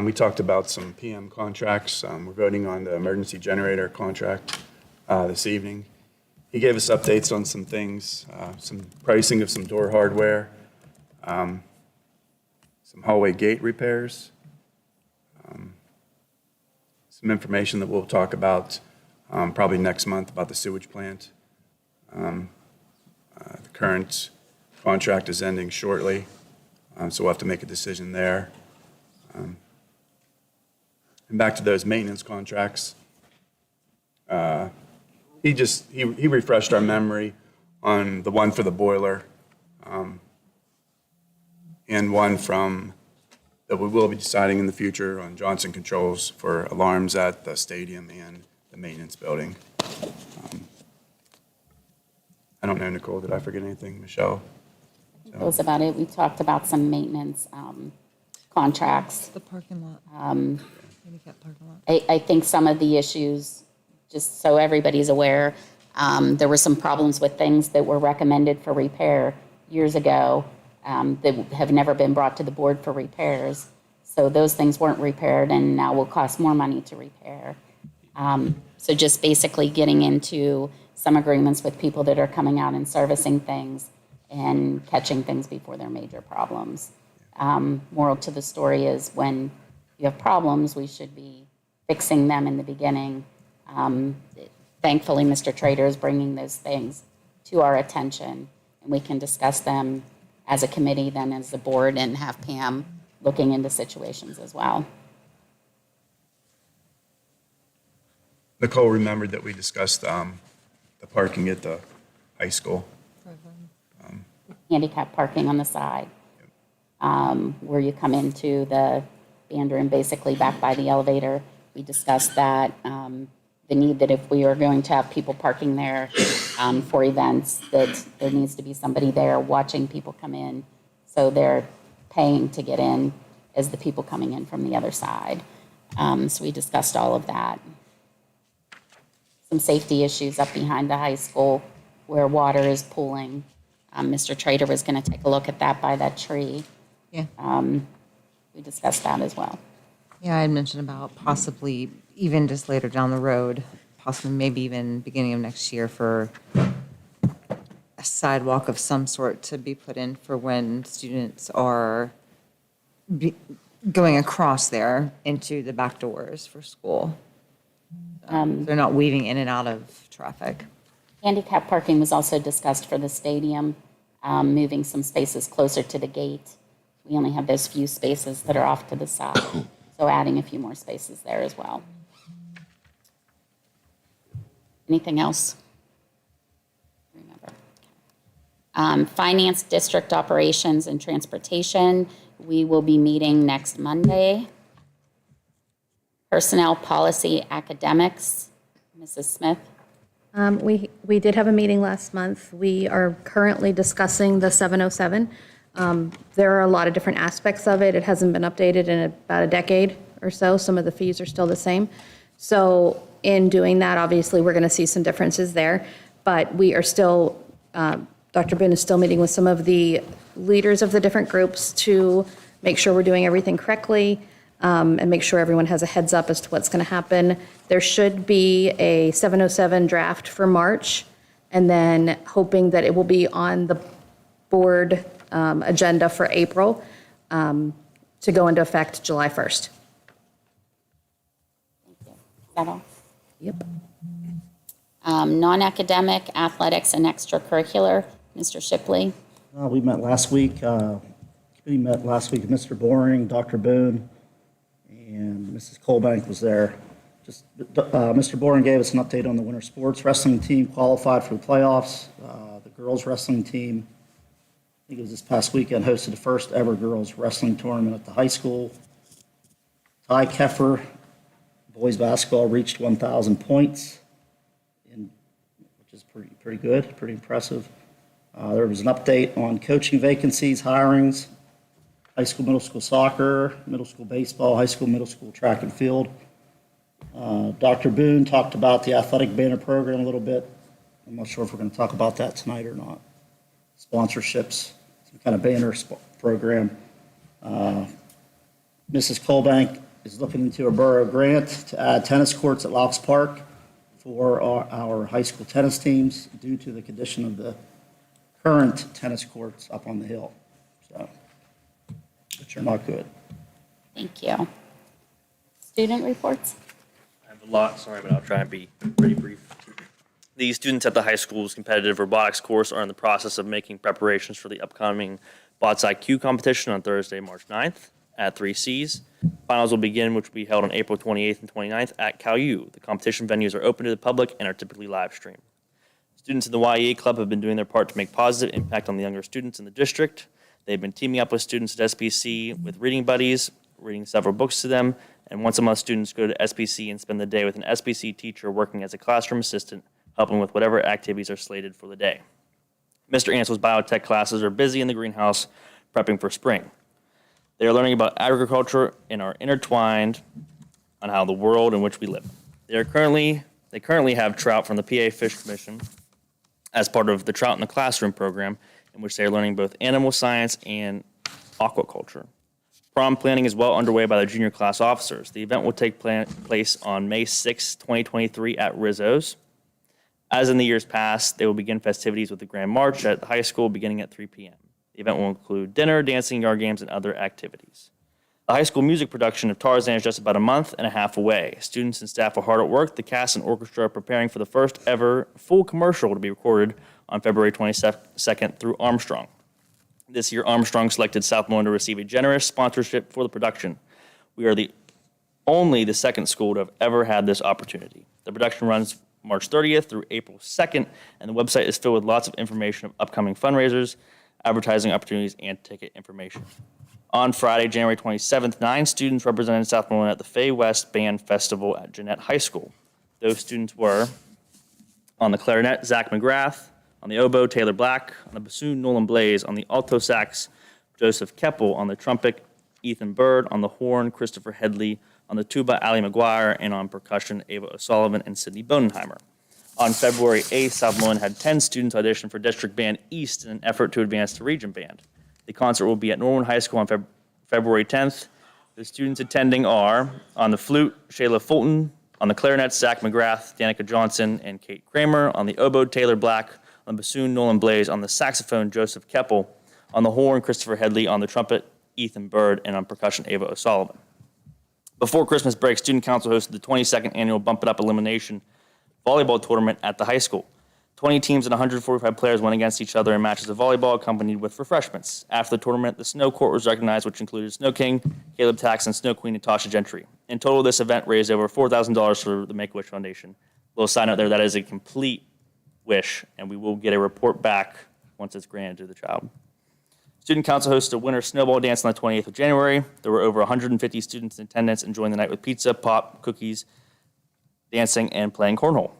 we talked about some PM contracts. We're voting on the emergency generator contract this evening. He gave us updates on some things, some pricing of some door hardware, some hallway gate repairs, some information that we'll talk about probably next month about the sewage plant. The current contract is ending shortly, so we'll have to make a decision there. And back to those maintenance contracts. He refreshed our memory on the one for the boiler, and one that we will be deciding in the future on Johnson Controls for alarms at the stadium and the maintenance building. I don't know, Nicole, did I forget anything? Michelle? That was about it. We talked about some maintenance contracts. The parking lot. Handicap parking lot. I think some of the issues, just so everybody's aware, there were some problems with things that were recommended for repair years ago that have never been brought to the board for repairs. So those things weren't repaired and now will cost more money to repair. So just basically getting into some agreements with people that are coming out and servicing things and catching things before they're major problems. Moral to the story is when you have problems, we should be fixing them in the beginning. Thankfully, Mr. Trader is bringing those things to our attention, and we can discuss them as a committee, then as a board, and have Pam looking into situations as well. Nicole remembered that we discussed the parking at the high school. Handicap parking on the side, where you come into the band room, basically back by the elevator. We discussed that, the need that if we are going to have people parking there for events, that there needs to be somebody there watching people come in, so they're paying to get in as the people coming in from the other side. So we discussed all of that. Some safety issues up behind the high school where water is pooling. Mr. Trader was going to take a look at that by that tree. Yeah. We discussed that as well. Yeah, I had mentioned about possibly even just later down the road, possibly maybe even beginning of next year for a sidewalk of some sort to be put in for when students are going across there into the back doors for school. They're not weaving in and out of traffic. Handicap parking was also discussed for the stadium, moving some spaces closer to the gate. We only have those few spaces that are off to the side, so adding a few more spaces there as well. Anything else? Remember. Finance, district operations, and transportation. We will be meeting next Monday. Personnel, policy, academics. Mrs. Smith? We did have a meeting last month. We are currently discussing the 707. There are a lot of different aspects of it. It hasn't been updated in about a decade or so. Some of the fees are still the same. So in doing that, obviously, we're going to see some differences there. But we are still, Dr. Boone is still meeting with some of the leaders of the different groups to make sure we're doing everything correctly. And make sure everyone has a heads up as to what's going to happen. There should be a 707 draft for March, and then hoping that it will be on the board agenda for April to go into effect July 1st. Thank you. Is that all? Yep. Non-academic, athletics, and extracurricular, Mr. Shipley. We met last week. Committee met last week. Mr. Boring, Dr. Boone, and Mrs. Colbank was there. Mr. Boring gave us an update on the winter sports. Wrestling team qualified for the playoffs. The girls wrestling team, I think it was this past weekend, hosted the first ever girls wrestling tournament at the high school. Ty Keffer, boys basketball, reached 1,000 points, which is pretty good, pretty impressive. There was an update on coaching vacancies, hirings, high school, middle school soccer, middle school baseball, high school, middle school track and field. Dr. Boone talked about the athletic banner program a little bit. I'm not sure if we're going to talk about that tonight or not. Sponsorships, some kind of banner program. Mrs. Colbank is looking into a borough grant to add tennis courts at Laux Park for our high school tennis teams due to the condition of the current tennis courts up on the hill, which are not good. Thank you. Student reports? I have a lot, sorry, but I'll try and be pretty brief. The students at the high school's competitive robotics course are in the process of making preparations for the upcoming Bots IQ competition on Thursday, March 9th at 3Cs. Finals will begin, which will be held on April 28th and 29th at Cal U. The competition venues are open to the public and are typically live streamed. Students in the YEA Club have been doing their part to make positive impact on the younger students in the district. They've been teaming up with students at SBC with reading buddies, reading several books to them, and once a month students go to SBC and spend the day with an SBC teacher working as a classroom assistant, helping with whatever activities are slated for the day. Mr. Ansell's biotech classes are busy in the greenhouse prepping for spring. They are learning about agriculture and are intertwined on how the world in which we live. They currently have trout from the PA Fish Commission as part of the Trout in the Classroom program, in which they are learning both animal science and aquaculture. Prom planning is well underway by the junior class officers. The event will take place on May 6, 2023 at Rizzo's. As in the years past, they will begin festivities with the Grand March at the high school beginning at 3 p.m. The event will include dinner, dancing, yard games, and other activities. The high school music production of Tarzan is just about a month and a half away. Students and staff are hard at work. The cast and orchestra are preparing for the first ever full commercial to be recorded on February 22nd through Armstrong. This year, Armstrong selected Southmoreland to receive a generous sponsorship for the production. We are only the second school to have ever had this opportunity. The production runs March 30th through April 2nd, and the website is filled with lots of information of upcoming fundraisers, advertising opportunities, and ticket information. On Friday, January 27th, 9 students represented Southmoreland at the Fay West Band Festival at Jeanette High School. Those students were on the clarinet, Zach McGrath; on the oboe, Taylor Black; on the bassoon, Nolan Blaze; on the alto sax, Joseph Keppel; on the trumpet, Ethan Bird; on the horn, Christopher Headley; on the tuba, Ali McGuire; and on percussion, Ava O'Sullivan and Sydney Bonenheimer. On February 8th, Southmoreland had 10 students audition for District Band East in an effort to advance to Region Band. The concert will be at Norwood High School on February 10th. The students attending are on the flute, Shayla Fulton; on the clarinet, Zach McGrath, Danica Johnson, and Kate Kramer; on the oboe, Taylor Black; on the bassoon, Nolan Blaze; on the saxophone, Joseph Keppel; on the horn, Christopher Headley; on the trumpet, Ethan Bird; and on percussion, Ava O'Sullivan. Before Christmas break, Student Council hosted the 22nd annual Bump It Up Elimination volleyball tournament at the high school. 20 teams and 145 players went against each other in matches of volleyball accompanied with refreshments. After the tournament, the snow court was recognized, which included Snow King, Caleb Tax, and Snow Queen Natasha Gentry. In total, this event raised over $4,000 for the Make-A-Wish Foundation. A little side note there, that is a complete wish, and we will get a report back once it's granted to the child. Student Council hosted a winter snowball dance on the 28th of January. There were over 150 students in attendance enjoying the night with pizza, pop, cookies, dancing, and playing cornhole.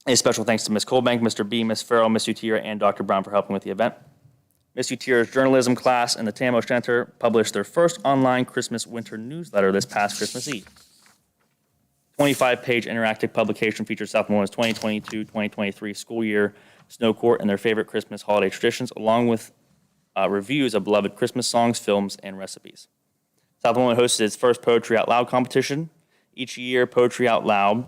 A special thanks to Ms. Colbank, Mr. B, Ms. Farrell, Ms. Utira, and Dr. Brown for helping with the event. Ms. Utira's journalism class and the Tamo Center published their first online Christmas winter newsletter this past Christmas Eve. 25-page interactive publication features Southmoreland's 2022-2023 school year snow court and their favorite Christmas holiday traditions, along with reviews of beloved Christmas songs, films, and recipes. Southmoreland hosted its first Poetry Out Loud competition. Each year, Poetry Out Loud,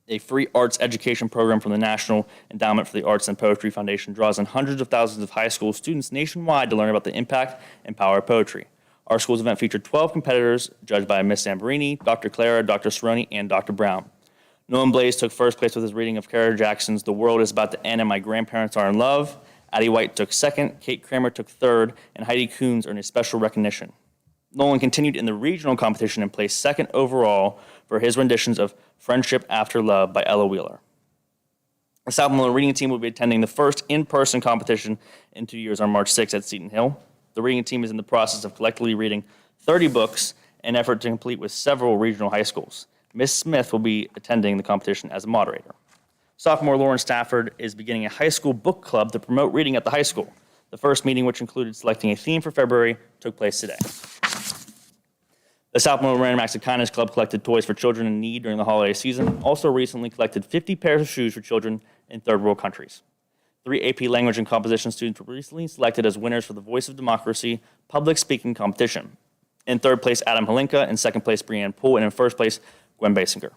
a free arts education program from the National Endowment for the Arts and Poetry Foundation, draws in hundreds of thousands of high school students nationwide to learn about the impact and power of poetry. Our school's event featured 12 competitors, judged by Ms. Zamborini, Dr. Clara, Dr. Cerrone, and Dr. Brown. Nolan Blaze took first place with his reading of Kara Jackson's The World is About to End and My Grandparents Are in Love. Addie White took second, Kate Kramer took third, and Heidi Coons earned a special recognition. Nolan continued in the regional competition and placed second overall for his renditions of Friendship After Love by Ella Wheeler. The Southmoreland reading team will be attending the first in-person competition in 2 years on March 6th at Seton Hill. The reading team is in the process of collectively reading 30 books, an effort to complete with several regional high schools. Miss Smith will be attending the competition as a moderator. Sophomore Lauren Stafford is beginning a high school book club to promote reading at the high school. The first meeting, which included selecting a theme for February, took place today. The Southmoreland Random Acts of Kindness Club collected toys for children in need during the holiday season. Also recently collected 50 pairs of shoes for children in third world countries. 3 AP Language and Composition students were recently selected as winners for the Voice of Democracy public speaking competition. In third place, Adam Halinka. In second place, Brianne Poole. And in first place, Gwen Basinger.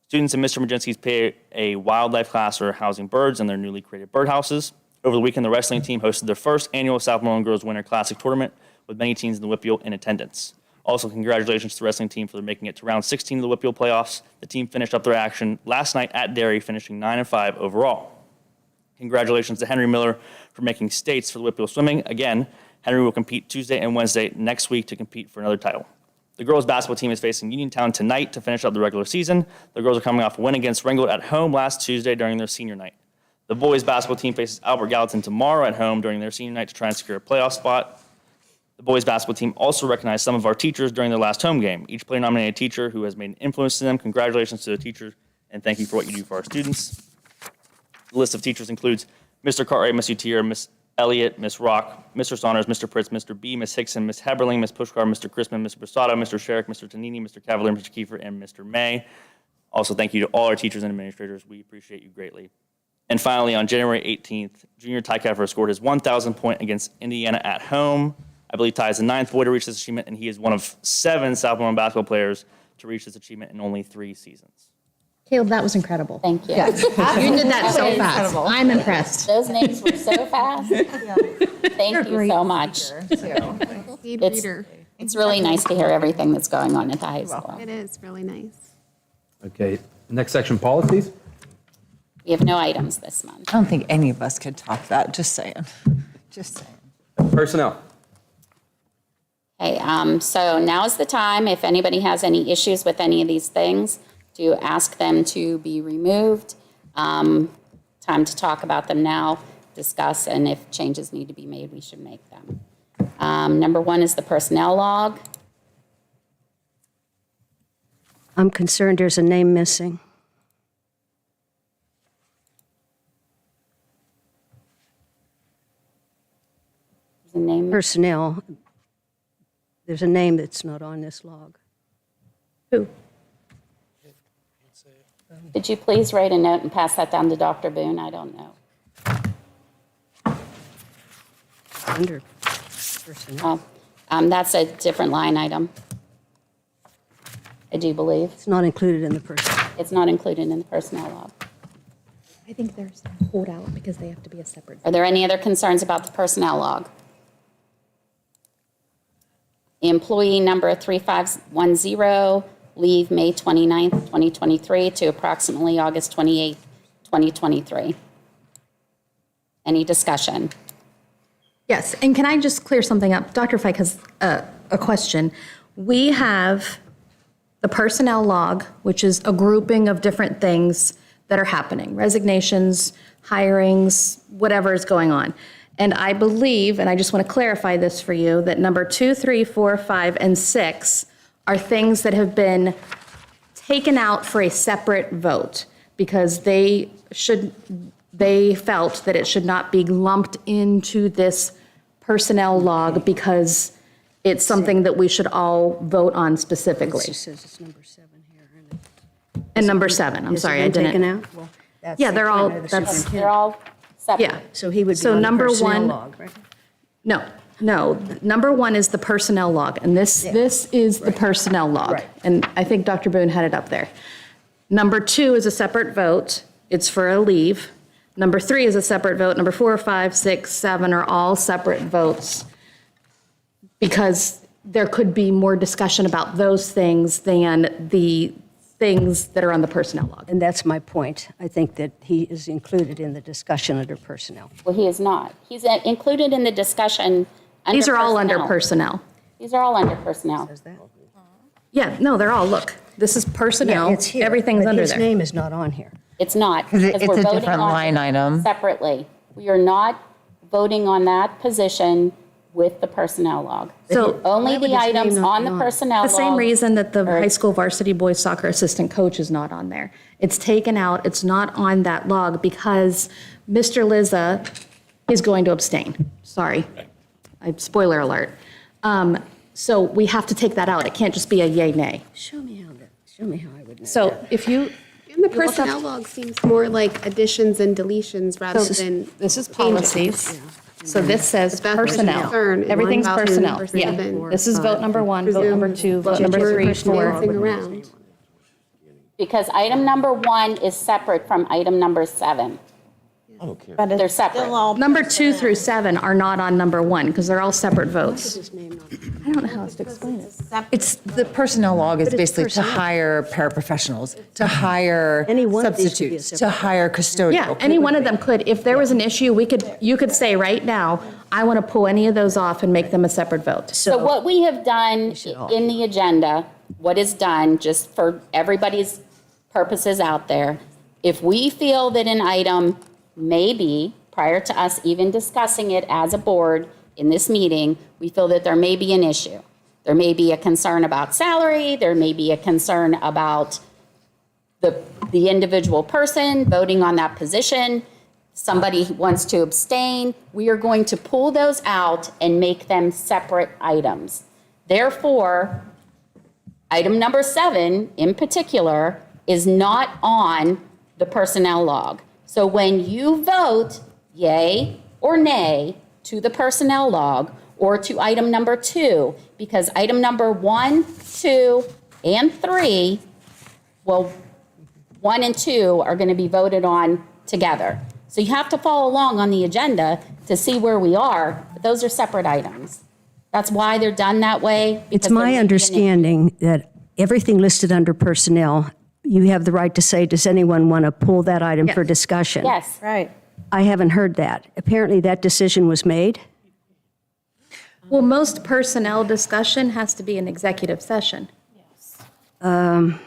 Students in Mr. Majinski's pay a wildlife class are housing birds in their newly created birdhouses. Over the weekend, the wrestling team hosted their first annual Southmoreland Girls Winter Classic tournament with many teams in the Whippeal in attendance. Also, congratulations to the wrestling team for making it to round 16 of the Whippeal playoffs. The team finished up their action last night at Derry, finishing 9-5 overall. Congratulations to Henry Miller for making states for the Whippeal swimming. Again, Henry will compete Tuesday and Wednesday next week to compete for another title. The girls' basketball team is facing Uniontown tonight to finish up the regular season. The girls are coming off a win against Ringgold at home last Tuesday during their senior night. The boys' basketball team faces Albert Gallatin tomorrow at home during their senior night to try and secure a playoff spot. The boys' basketball team also recognized some of our teachers during their last home game. Each player nominated a teacher who has made an influence to them. Congratulations to the teachers, and thank you for what you do for our students. The list of teachers includes Mr. Cartwright, Miss Utier, Miss Elliott, Miss Rock, Mr. Saunders, Mr. Pritz, Mr. B, Miss Hickson, Miss Heberling, Miss Pushkar, Mr. Chrisman, Mr. Posada, Mr. Sherrick, Mr. Tonini, Mr. Cavalier, Mr. Kiefer, and Mr. May. Also, thank you to all our teachers and administrators. We appreciate you greatly. And finally, on January 18th, junior Ty Keffer scored his 1,000th point against Indiana at home. I believe Ty is the 9th boy to reach this achievement, and he is one of 7 Southmoreland basketball players to reach this achievement in only 3 seasons. Caleb, that was incredible. Thank you. Yes. You did that so fast. I'm impressed. Those names were so fast. Thank you so much. It's really nice to hear everything that's going on at the high school. It is really nice. Okay, next section, policies. We have no items this month. I don't think any of us could top that, just saying. Just saying. Personnel. Okay, so now is the time, if anybody has any issues with any of these things, to ask them to be removed. Time to talk about them now, discuss, and if changes need to be made, we should make them. Number 1 is the personnel log. I'm concerned there's a name missing. There's a name. Personnel. There's a name that's not on this log. Who? Could you please write a note and pass that down to Dr. Boone? I don't know. Under personnel. That's a different line item. I do believe. It's not included in the personnel. It's not included in the personnel log. I think there's a holdout because they have to be a separate. Are there any other concerns about the personnel log? Employee number 3510, leave May 29th, 2023 to approximately August 28th, 2023. Any discussion? Yes, and can I just clear something up? Dr. Fike has a question. We have the personnel log, which is a grouping of different things that are happening, resignations, hirings, whatever is going on. And I believe, and I just want to clarify this for you, that number 2, 3, 4, 5, and 6 are things that have been taken out for a separate vote because they felt that it should not be lumped into this personnel log because it's something that we should all vote on specifically. It just says it's number 7 here. And number 7, I'm sorry, I didn't. Taken out? Well, that's Yeah, they're all, taken out of the that's, superintendent. They're all separate. yeah. So he would be So on the number personnel 1 log, right? No, number 1 is the personnel log, and this is the personnel log. Right. And I think Dr. Boone had it up there. Number 2 is a separate vote, it's for a leave. Number 3 is a separate vote, number 4, 5, 6, 7 are all separate votes. Because there could be more discussion about those things than the things that are on the personnel log. And that's my point. I think that he is included in the discussion under personnel. Well, he is not. He's included in the discussion under These are all under personnel. personnel. These are all under personnel. Yeah, no, they're all, look, this is personnel. Yeah, it's here, Everything's but under his there. name is not on here. It's not. Because because it's we're a voting different on line it item. Separately. We are not voting on that position with the personnel log. So Only Why would the his name items not on be the on? personnel The log. same reason that the are- high school varsity boys soccer assistant coach is not on there. It's taken out, it's not on that log because Mr. Lizza is going to abstain. Sorry. Spoiler alert. So we have to take that out. It can't just be a yay, nay. Show me how I would know. So if you, And the personnel log seems more like additions and deletions rather So than this is changes. policies. So this says That's personnel. concern in Everything's 1,000 personnel. versus Yeah. seven. This is vote number one, vote number two, vote number three, Dancing 4. around. Because item number 1 is separate from item number 7. But They're it's separate. still all Number 2 through 7 are not on number 1 because they're all separate votes. I don't know how else to explain it. It's, the personnel log is But it's basically to personnel. hire paraprofessionals, to hire Any one of these could be a substitutes, to separate- hire custodial. Yeah, any one of them could. If there was an issue, you could say right now, I want to pull any of those off and make them a separate vote. So what we have done in the agenda, what is done, just for everybody's purposes out there, if we feel that an item may be, prior to us even discussing it as a board in this meeting, we feel that there may be an issue. There may be a concern about salary, there may be a concern about the individual person voting on that position, somebody wants to abstain, we are going to pull those out and make them separate items. Therefore, item number 7 in particular is not on the personnel log. So when you vote yay or nay to the personnel log or to item number 2, because item number 1, 2, and 3, well, 1 and 2 are going to be voted on together. So you have to follow along on the agenda to see where we are, but those are separate items. That's why they're done that way. It's because there may my be an understanding that everything listed under personnel, you have the right to say, does anyone want to pull that item for discussion? Yes. right. I haven't heard that. Apparently, that decision was made. Well, most personnel discussion has to be an executive session. I'm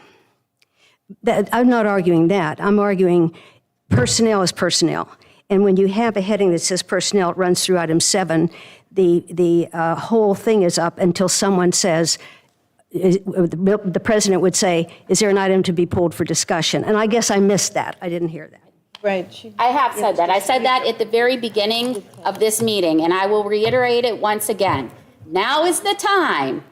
not arguing that. I'm arguing personnel is personnel. And when you have a heading that says personnel, it runs through item 7, the whole thing is up until someone says, the president would say, is there an item to be pulled for discussion? And I guess I missed that. I didn't hear that. Right. I have said that. I said that at the very beginning of this meeting, and I will reiterate it once again. Now is the time.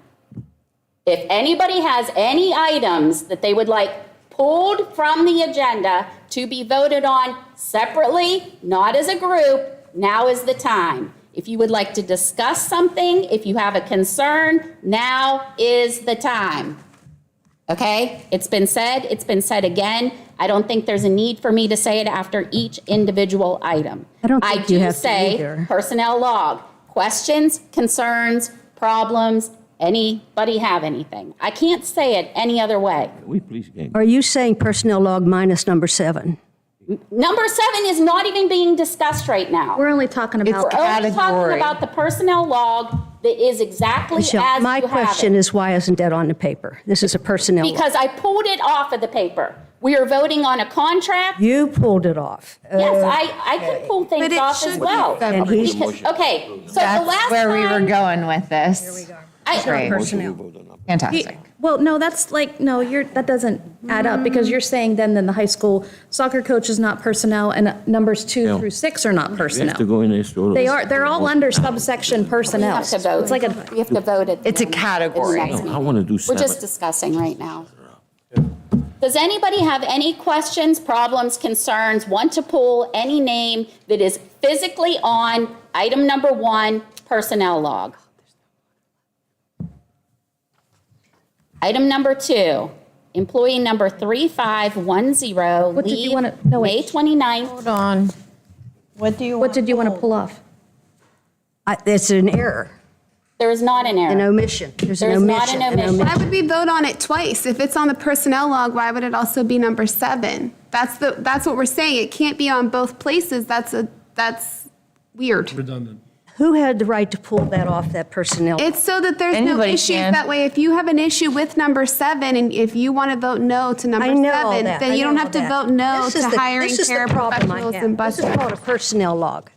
If anybody has any items that they would like pulled from the agenda to be voted on separately, not as a group, now is the time. If you would like to discuss something, if you have a concern, now is the time. Okay? It's been said again. I don't think there's a need for me to say it after each individual item. I don't think you have to do say either. personnel log, questions, concerns, problems, anybody have anything? I can't say it any other way. We please game. Are you saying personnel log minus number 7? Number 7 is not even being discussed right now. We're only talking about. We're only talking about the personnel log that is exactly Michelle, as my you have question it. is, why isn't that on the paper? This is a personnel log. Because I pulled it off of the paper. We are voting on a contract. You pulled it off. Yes, I can pull things But it off as should well. be separate. And he's- Because- Okay, so the That's last where we were time, going with this. Great. Fantastic. Well, no, that's like, no, that doesn't add up because you're saying then the high school soccer coach is not personnel and numbers 2 through 6 are not We have to personnel. go in there. So They're all under subsection we personnel. have to vote. It's like a, We have to vote at. It's a the category. next No, meeting. I want to do We're 7. just discussing right now. Does anybody have any questions, problems, concerns, want to pull any name that is physically on item number 1, personnel log? Item number 2, employee number 3510, What did you leave wanna- no, wait. May 29th. Hold on. What do you want? what did you want to pull off? It's an error. There is not an error. An omission. There's an There's not omission. an omission. Why would we vote on it twice? If it's on the personnel log, why would it also be number 7? That's what we're saying. It can't be on both places. That's weird. Redundant. Who had the right to pull that off that personnel? It's so that there's no Anybody issues. can. That way, if you have an issue with number 7, and if you want to vote no to number I know all 7, that. then I you don't know have to all that. vote no This is to the- hiring this is the problem I paraprofessionals have. and This is budget. called a personnel log.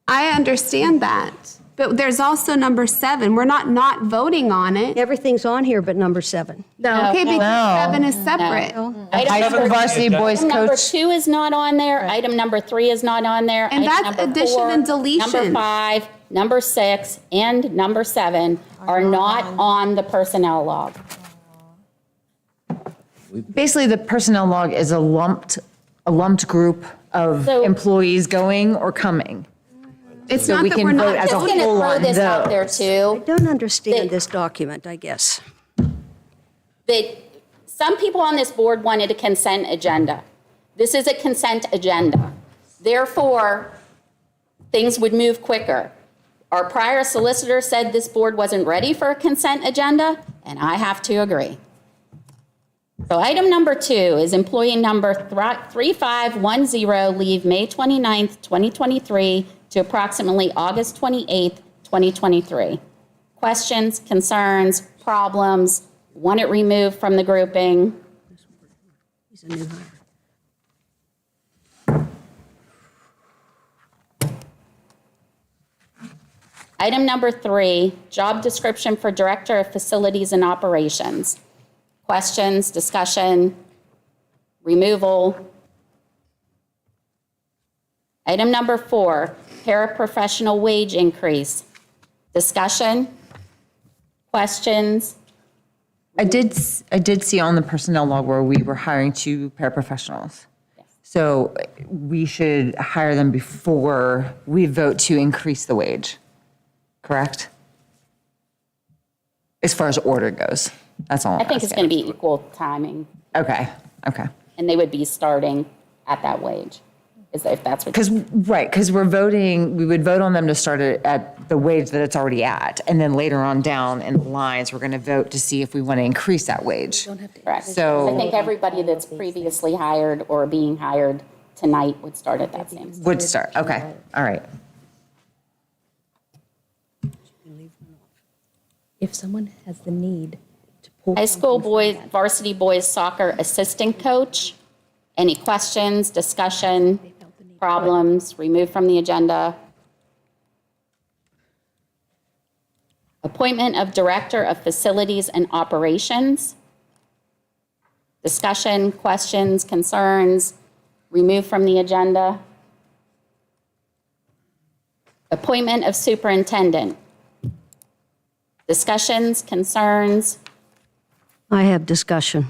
I understand that, but there's also number 7. We're not voting on it. Everything's on here but number 7. No. Okay, because No. 7 is separate. Item varsity boys Item number coach. 2 is not on there. Item number 3 is not on there. And Item that's number addition 4, and deletion. Number 5, number 6, and number 7 are not on the personnel log. Basically, the personnel log is a lumped group of So- employees going or coming. It's So not we that can we're vote not as a I'm just going to whole throw on this out there those. too. I don't understand They- this document, I guess. That some people on this board wanted a consent agenda. This is a consent agenda. Therefore, things would move quicker. Our prior solicitor said this board wasn't ready for a consent agenda, and I have to agree. So item number 2 is employee number 3510, leave May 29th, 2023 to approximately August 28th, 2023. Questions, concerns, problems, want it removed from the grouping? He's a new hire. Item number 3, job description for Director of Facilities and Operations. Questions, discussion, removal. Item number 4, paraprofessional wage increase. Discussion, questions. I did see on the personnel log where we were hiring 2 paraprofessionals. So we should hire them before we vote to increase the wage, correct? As far as order goes, that's all I'm I think it's going to asking. be equal timing, Okay. and they would be starting at that wage, if that's what. Because we would vote on them to start it at the wage that it's already at. And then later on down in the lines, we're going to vote to see if we want to increase that wage. Correct. So- I think everybody that's previously hired or being hired tonight would start at that same. Would start, okay, all right. If someone has the need to pull. High school boys, varsity boys soccer assistant coach. Any questions, discussion, problems, removed from the agenda? Appointment of Director of Facilities and Operations. Discussion, questions, concerns, removed from the agenda. Appointment of Superintendent. Discussions, concerns. I have discussion.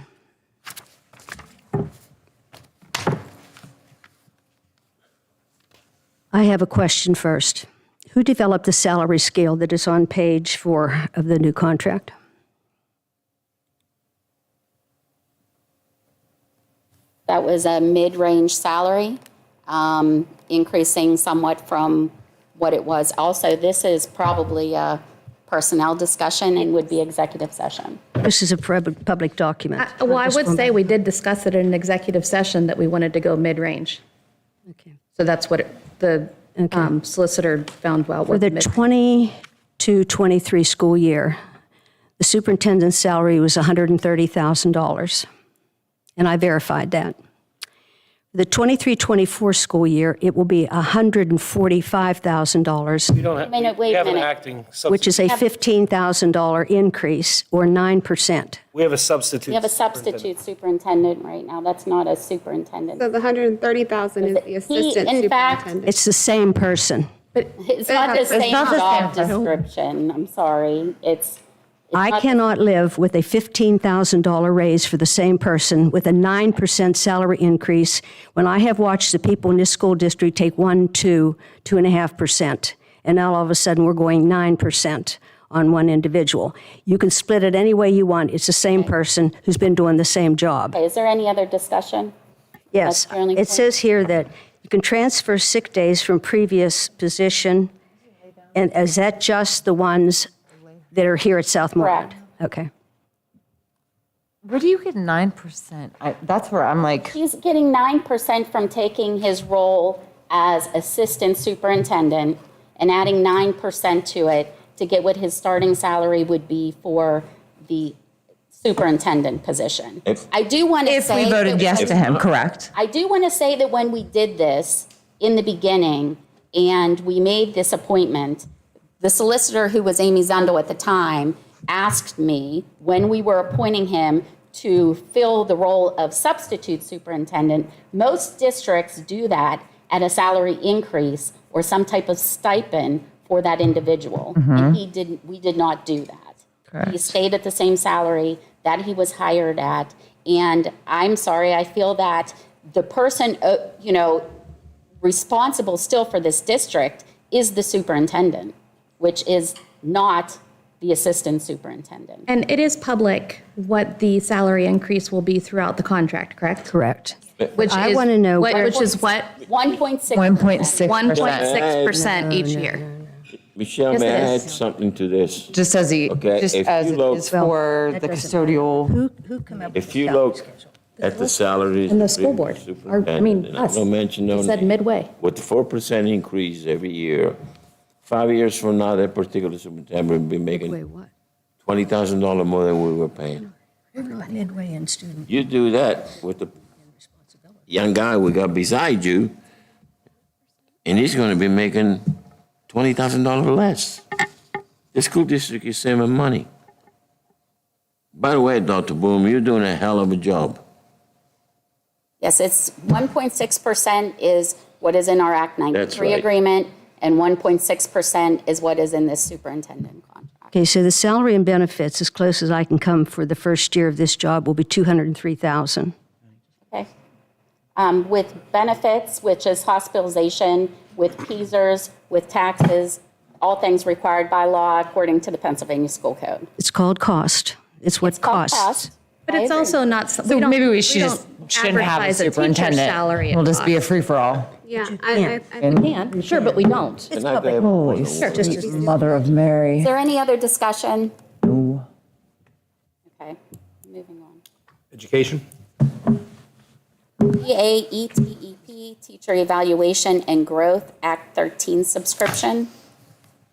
I have a question first. Who developed the salary scale that is on page 4 of the new contract? That was a mid-range salary, increasing somewhat from what it was. Also, this is probably a personnel discussion and would be executive session. This is a public document. Well, I just would want- say we did discuss it in an executive session that we wanted to go mid-range. Okay. So that's what the solicitor found well. For the 22-23 school year, the superintendent's salary was $130,000, and I verified that. For the 23-24 school year, it will be $145,000, You don't have, Wait we a have an minute. acting substitute. which is a $15,000 increase, or 9%. We have a substitute. We have a substitute superintendent right now. That's not a superintendent. So the 130,000 is the assistant in fact- superintendent. It's the same person. It's not the same not the job same. description. I'm sorry. It's I not- cannot live with a $15,000 raise for the same person with a 9% salary increase when I have watched the people in this school district take 2.5%. And now all of a sudden we're going 9% on one individual. You can split it any way you want. It's the same person who's been doing the same job. Okay, is there any other discussion? Yes, That's your only it point? says here that you can transfer sick days from previous position. And is that just the ones that are here at Southmoreland? Correct. Okay. Where do you get 9%? That's where I'm like, He's getting 9% from taking his role as assistant superintendent and adding 9% to it to get what his starting salary would be for the superintendent position. I do want to if say. we voted that yes to him, correct? I do want to say that when we did this in the beginning and we made this appointment, the solicitor, who was Amy Zundel at the time, asked me when we were appointing him to fill the role of substitute superintendent. Most districts do that at a salary increase or some type of stipend for that individual. And we did not do that. Correct. He stayed at the same salary that he was hired at. And I'm sorry, I feel that the person, responsible still for this district is the superintendent, which is not the assistant superintendent. And it is public what the salary increase will be throughout the contract, correct? Correct. Which I is want to know. which is what? 1.6. 1.6%. 1.6% each year. Michelle, Yes, may it I is. add something to this? Just as Okay, just if as you it look- is for the custodial. Who come up with If the you salary look schedule? at the salaries. And the of school board, superintendent, and us. I don't mention no It said name, midway. with the 4% increase every year, 5 years from now, that particular superintendent will be making Wait, what? $20,000 more than we were paying. We're not midway in student You do that with the young guy we got beside you, and he's going to be making $20,000 less. The school district is saving money. By the way, Dr. Boom, you're doing a hell of a job. Yes, it's 1.6% is what is in our Act 93 right. agreement, and 1.6% is what is in this superintendent contract. Okay, so the salary and benefits, as close as I can come for the first year of this job, will be $203,000. Okay. With benefits, which is hospitalization, with PSERS, with taxes, all things required by law according to the Pennsylvania School Code. It's called cost. It's what It's called costs. cost. But it's also not. So maybe we should just shouldn't have a superintendent. Salary We'll just be a free-for-all. Yeah, We can, sure, but we don't. Can I grab Holy one of those? sweet Mother of Mary. Is there any other discussion? No. Okay, moving on. Education? EAETEP, Teacher Evaluation and Growth, Act 13 subscription.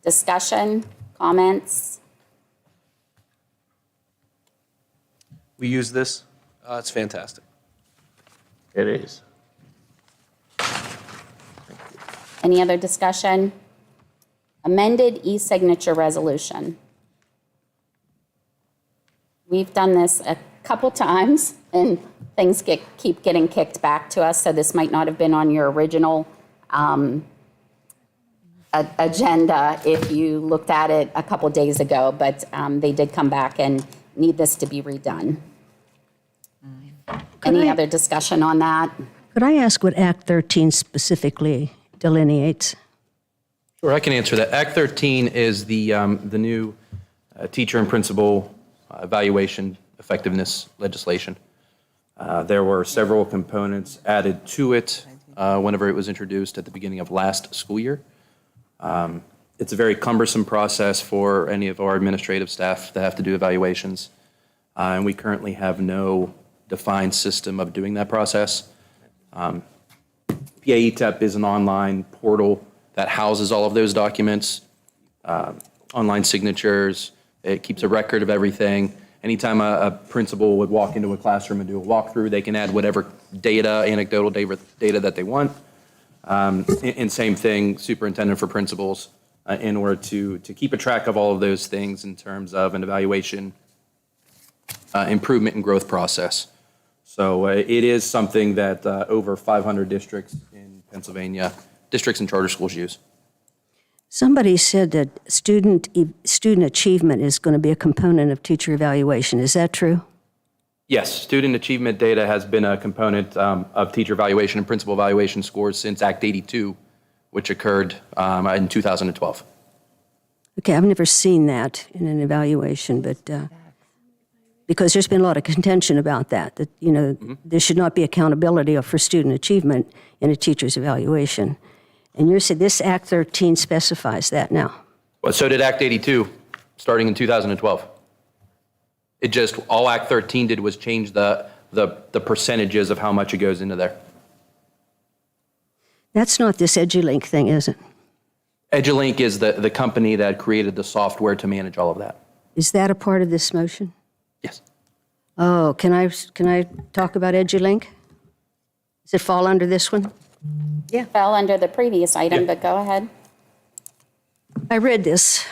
Discussion, comments? We use this. It's fantastic. It is. Any other discussion? Amended e-signature resolution. We've done this a couple times, and things keep getting kicked back to us, so this might not have been on your original agenda if you looked at it a couple days ago, but they did come back and need this to be redone. Any other discussion on that? Could I ask what Act 13 specifically delineates? Sure, I can answer that. Act 13 is the new teacher and principal evaluation effectiveness legislation. There were several components added to it whenever it was introduced at the beginning of last school year. It's a very cumbersome process for any of our administrative staff that have to do evaluations. And we currently have no defined system of doing that process. PAETEP is an online portal that houses all of those documents, online signatures. It keeps a record of everything. Anytime a principal would walk into a classroom and do a walkthrough, they can add whatever data, anecdotal data that they want. And same thing, superintendent for principals, in order to keep a track of all of those things in terms of an evaluation, improvement and growth process. So it is something that over 500 districts in Pennsylvania, districts and charter schools use. Somebody said that student achievement is going to be a component of teacher evaluation. Is that true? Yes, student achievement data has been a component of teacher evaluation and principal evaluation scores since Act 82, which occurred in 2012. Okay, I've never seen that in an evaluation, but because there's been a lot of contention about that, there should not be accountability for student achievement in a teacher's evaluation. And you said this Act 13 specifies that now. Well, so did Act 82. starting in 2012. It just, all Act 13 did was change the percentages of how much it goes into there. That's not this EduLink thing, is it? EduLink is the company that created the software to manage all of that. Is that a part of this motion? Yes. Oh, can I talk about EduLink? Does it fall under this one? Yeah. Fell under the previous item, but go ahead. I read this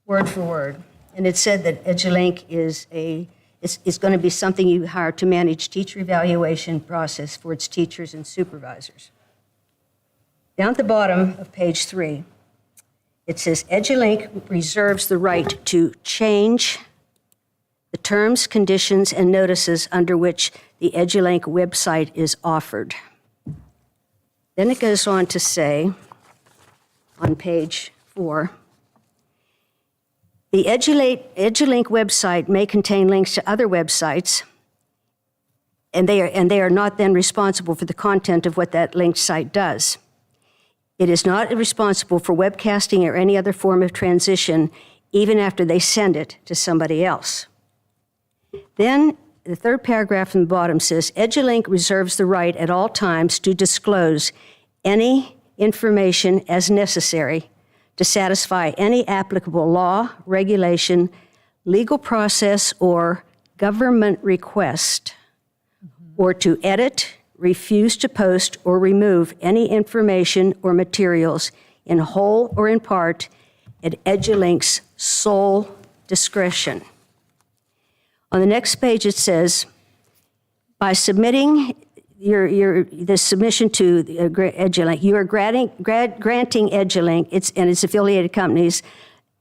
word for word, and it said that EduLink is going to be something you hire to manage teacher evaluation process for its teachers and supervisors. Down at the bottom of page 3, it says EduLink reserves the right to change the terms, conditions, and notices under which the EduLink website is offered. Then it goes on to say, on page 4, the EduLink website may contain links to other websites, and they are not then responsible for the content of what that linked site does. It is not responsible for webcasting or any other form of transition, even after they send it to somebody else. Then the third paragraph from the bottom says, EduLink reserves the right at all times to disclose any information as necessary to satisfy any applicable law, regulation, legal process, or government request, or to edit, refuse to post, or remove any information or materials in whole or in part at EduLink's sole discretion. On the next page it says, by submitting the submission to EduLink, you are granting EduLink and its affiliated companies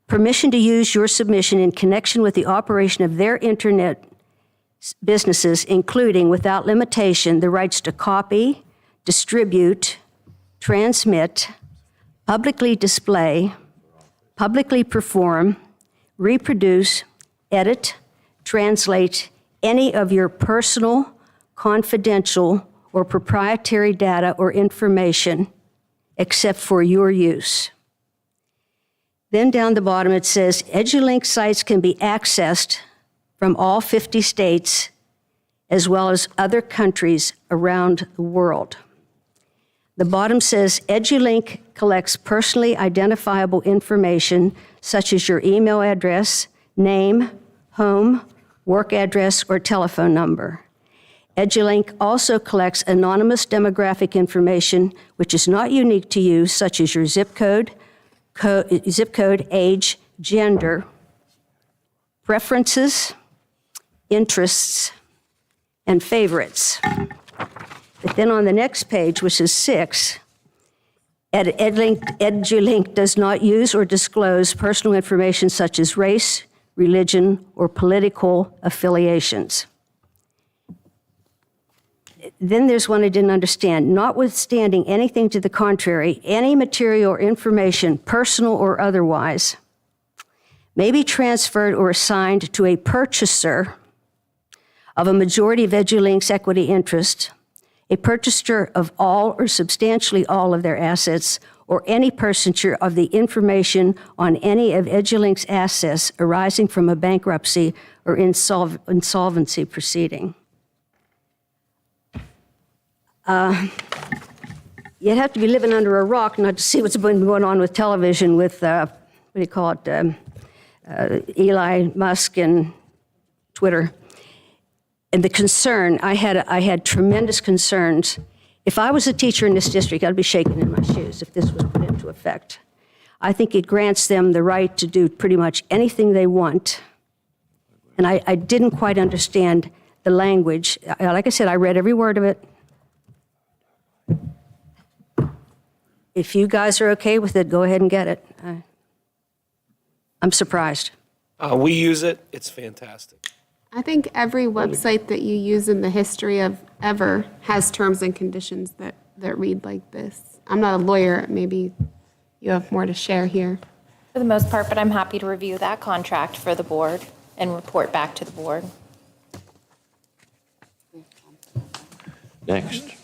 permission to use your submission in connection with the operation of their internet businesses, including, without limitation, the rights to copy, distribute, transmit, publicly display, publicly perform, reproduce, edit, translate any of your personal, confidential, or proprietary data or information except for your use. Then down the bottom it says, EduLink sites can be accessed from all 50 states as well as other countries around the world. The bottom says, EduLink collects personally identifiable information such as your email address, name, home, work address, or telephone number. EduLink also collects anonymous demographic information which is not unique to you, such as your zip code, age, gender, preferences, interests, and favorites. But then on the next page, which is 6, EduLink does not use or disclose personal information such as race, religion, or political affiliations. Then there's one I didn't understand. Notwithstanding anything to the contrary, any material or information, personal or otherwise, may be transferred or assigned to a purchaser of a majority of EduLink's equity interest, a purchaser of all or substantially all of their assets, or any purchaser of the information on any of EduLink's assets arising from a bankruptcy or insolvency proceeding. You'd have to be living under a rock not to see what's been going on with television with, Elon Musk and Twitter. And the concern, I had tremendous concerns. If I was a teacher in this district, I'd be shaking in my shoes if this was put into effect. I think it grants them the right to do pretty much anything they want. And I didn't quite understand the language. Like I said, I read every word of it. If you guys are okay with it, go ahead and get it. I'm surprised. We use it. It's fantastic. I think every website that you use in the history of ever has terms and conditions that read like this. I'm not a lawyer. Maybe you have more to share here. For the most part, but I'm happy to review that contract for the board and report back to the board. Next.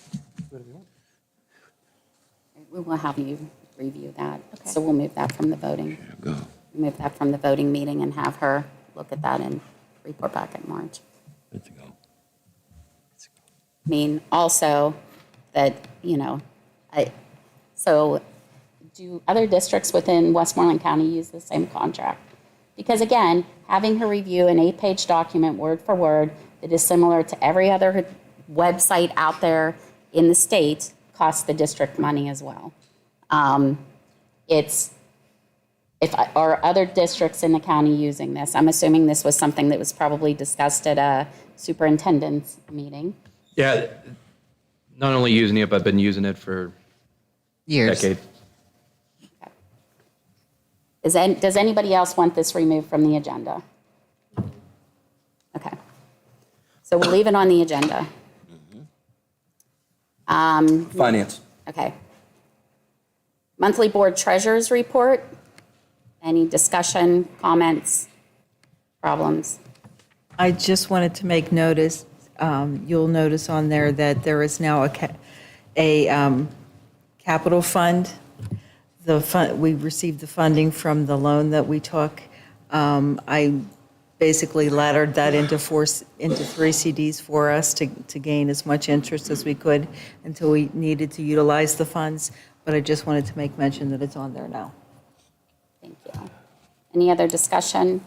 We will have you review that. So we'll move that from the voting. Go. remove that from the voting meeting and have her look at that and report back in March. Good to go. I mean, also that, so do other districts within Westmoreland County use the same contract? Because again, having her review an 8-page document word for word that is similar to every other website out there in the state costs the district money as well. Are other districts in the county using this? I'm assuming this was something that was probably discussed at a superintendent's meeting. Yeah, not only using it, but been using it for Years. decade. Does anybody else want this removed from the agenda? Okay. So we'll leave it on the agenda. Finance. Okay. Monthly board treasurer's report. Any discussion, comments, problems? I just wanted to make notice, you'll notice on there that there is now a capital fund. We received the funding from the loan that we took. I basically laddered that into 3 CDs for us to gain as much interest as we could until we needed to utilize the funds. But I just wanted to make mention that it's on there now. Thank you. Any other discussion?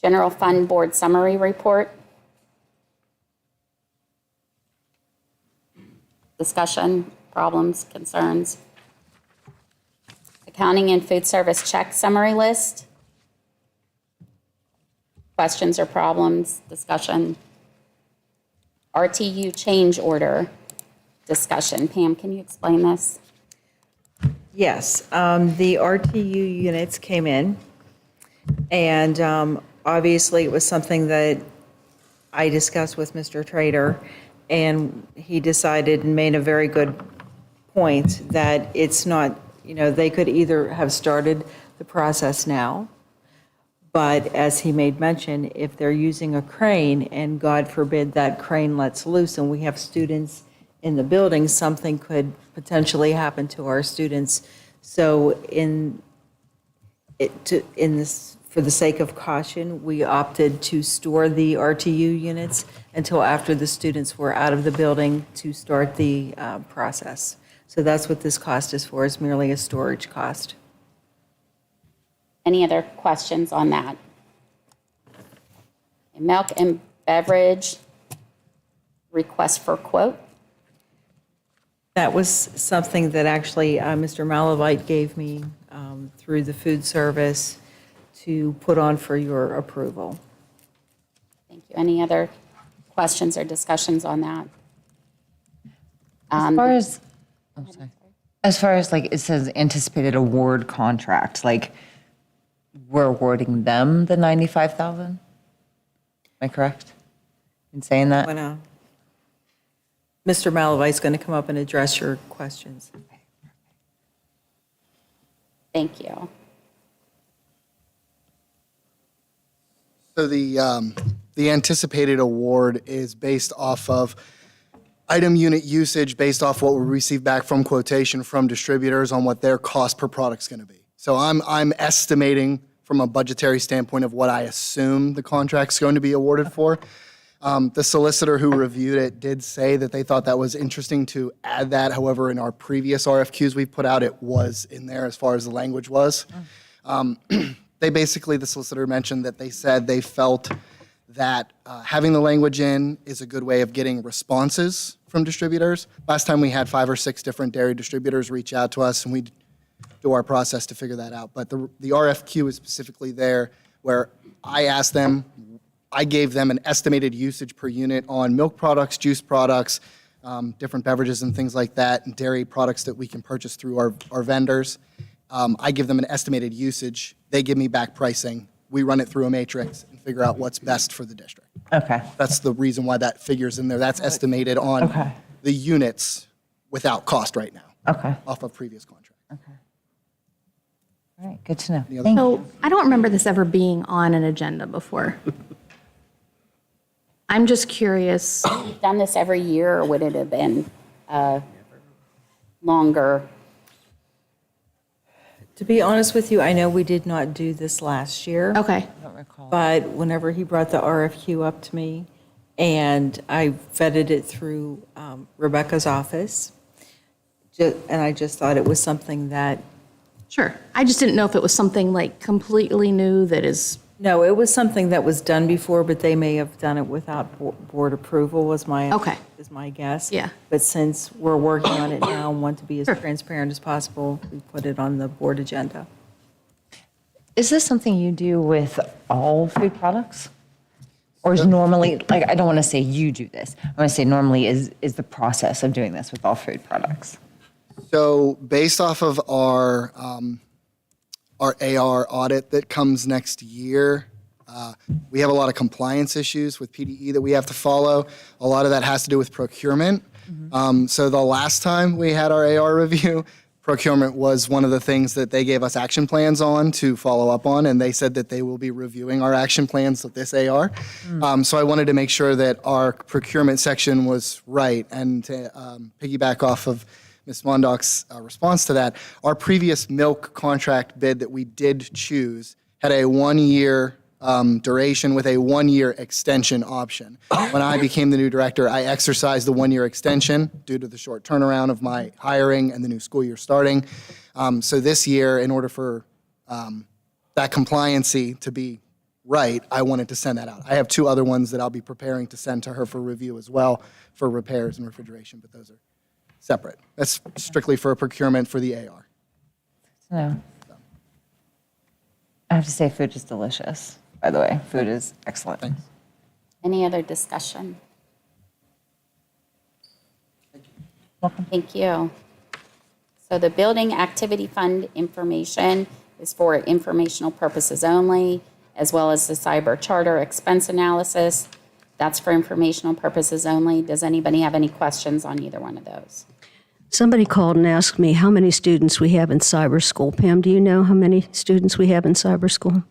General Fund Board Summary Report. Discussion, problems, concerns. Accounting and Food Service Check Summary List. Questions or problems, discussion. RTU Change Order, discussion. Pam, can you explain this? Yes, the RTU units came in, and obviously it was something that I discussed with Mr. Trader, and he decided and made a very good point that it's not, they could either have started the process now, but as he made mention, if they're using a crane and God forbid that crane lets loose and we have students in the building, something could potentially happen to our students. So for the sake of caution, we opted to store the RTU units until after the students were out of the building to start the process. So that's what this cost is for, is merely a storage cost. Any other questions on that? Milk and beverage, request for quote. That was something that actually Mr. Malavite gave me through the food service to put on for your approval. Thank you. Any other questions or discussions on that? As far as like it says anticipated award contract, like we're awarding them the 95,000? Am I correct in saying that? Mr. Malavite's going to come up and address your questions. Thank you. So the anticipated award is based off of item unit usage, based off what we receive back from quotation from distributors on what their cost per product's going to be. So I'm estimating from a budgetary standpoint of what I assume the contract's going to be awarded for. The solicitor who reviewed it did say that they thought that was interesting to add that. However, in our previous RFQs we put out, it was in there as far as the language was. The solicitor mentioned that they said they felt that having the language in is a good way of getting responses from distributors. Last time we had 5 or 6 different dairy distributors reach out to us, and we do our process to figure that out. But the RFQ is specifically there where I gave them an estimated usage per unit on milk products, juice products, different beverages and things like that, and dairy products that we can purchase through our vendors. I give them an estimated usage. They give me back pricing. We run it through a matrix and figure out what's best for the district. Okay. That's the reason why that figure's in there. That's estimated on the units without cost right now. Okay. Off of previous contract. All right, good to know. Any other- Thank you. So I don't remember this ever being on an agenda before. I'm just curious. We've done this every year, or would it have been longer? To be honest with you, I know we did not do this last year. Okay. I don't recall. But whenever he brought the RFQ up to me, and I vetted it through Rebecca's office, and I just thought it was something that. Sure. I just didn't know if it was something like completely new that is. No, it was something that was done before, but they may have done it without board approval, was my guess. Yeah. But since we're working on it now and want to be as transparent as possible, we put it on the board agenda. Is this something you do with all food products? Or is normally, like, I don't want to say you do this. I want to say normally is the process of doing this with all food products? So based off of our AR audit that comes next year, we have a lot of compliance issues with PDE that we have to follow. A lot of that has to do with procurement. So the last time we had our AR review, procurement was one of the things that they gave us action plans on to follow up on, and they said that they will be reviewing our action plans with this AR. So I wanted to make sure that our procurement section was right, and to piggyback off of Ms. Mondok's response to that, our previous milk contract bid that we did choose had a 1-year duration with a 1-year extension option. When I became the new director, I exercised the 1-year extension due to the short turnaround of my hiring and the new school year starting. So this year, in order for that compliancy to be right, I wanted to send that out. I have 2 other ones that I'll be preparing to send to her for review as well for repairs and refrigeration, but those are separate. That's strictly for procurement for the AR. No. I have to say, food is delicious, by the way. Food is excellent. Thanks. Any other discussion? Thank you. So the building activity fund information is for informational purposes only, as well as the cyber charter expense analysis. That's for informational purposes only. Does anybody have any questions on either one of those? Somebody called and asked me how many students we have in cyber school. Pam, do you know how many students we have in cyber school?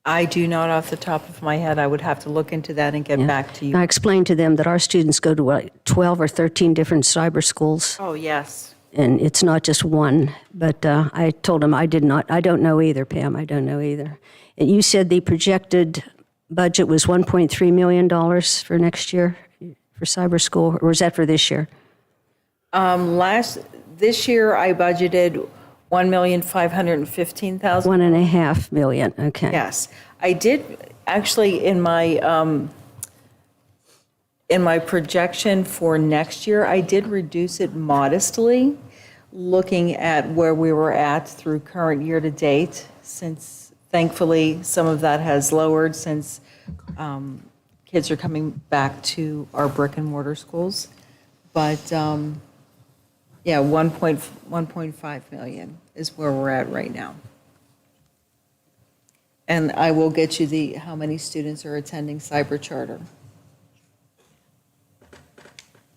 I do not off the top of my head. I would have to look into that and get back to you. I explained to them that our students go to 12 or 13 different cyber schools. Oh, yes. And it's not just one. But I told them I don't know either, Pam. I don't know either. And you said the projected budget was $1.3 million for next year for cyber school, or was that for this year? This year I budgeted $1,515,000. $1.5 million, okay. Yes, I did actually in my projection for next year, I did reduce it modestly, looking at where we were at through current year to date, since thankfully some of that has lowered since kids are coming back to our brick and mortar schools. But yeah, 1.5 million is where we're at right now. And I will get you how many students are attending cyber charter.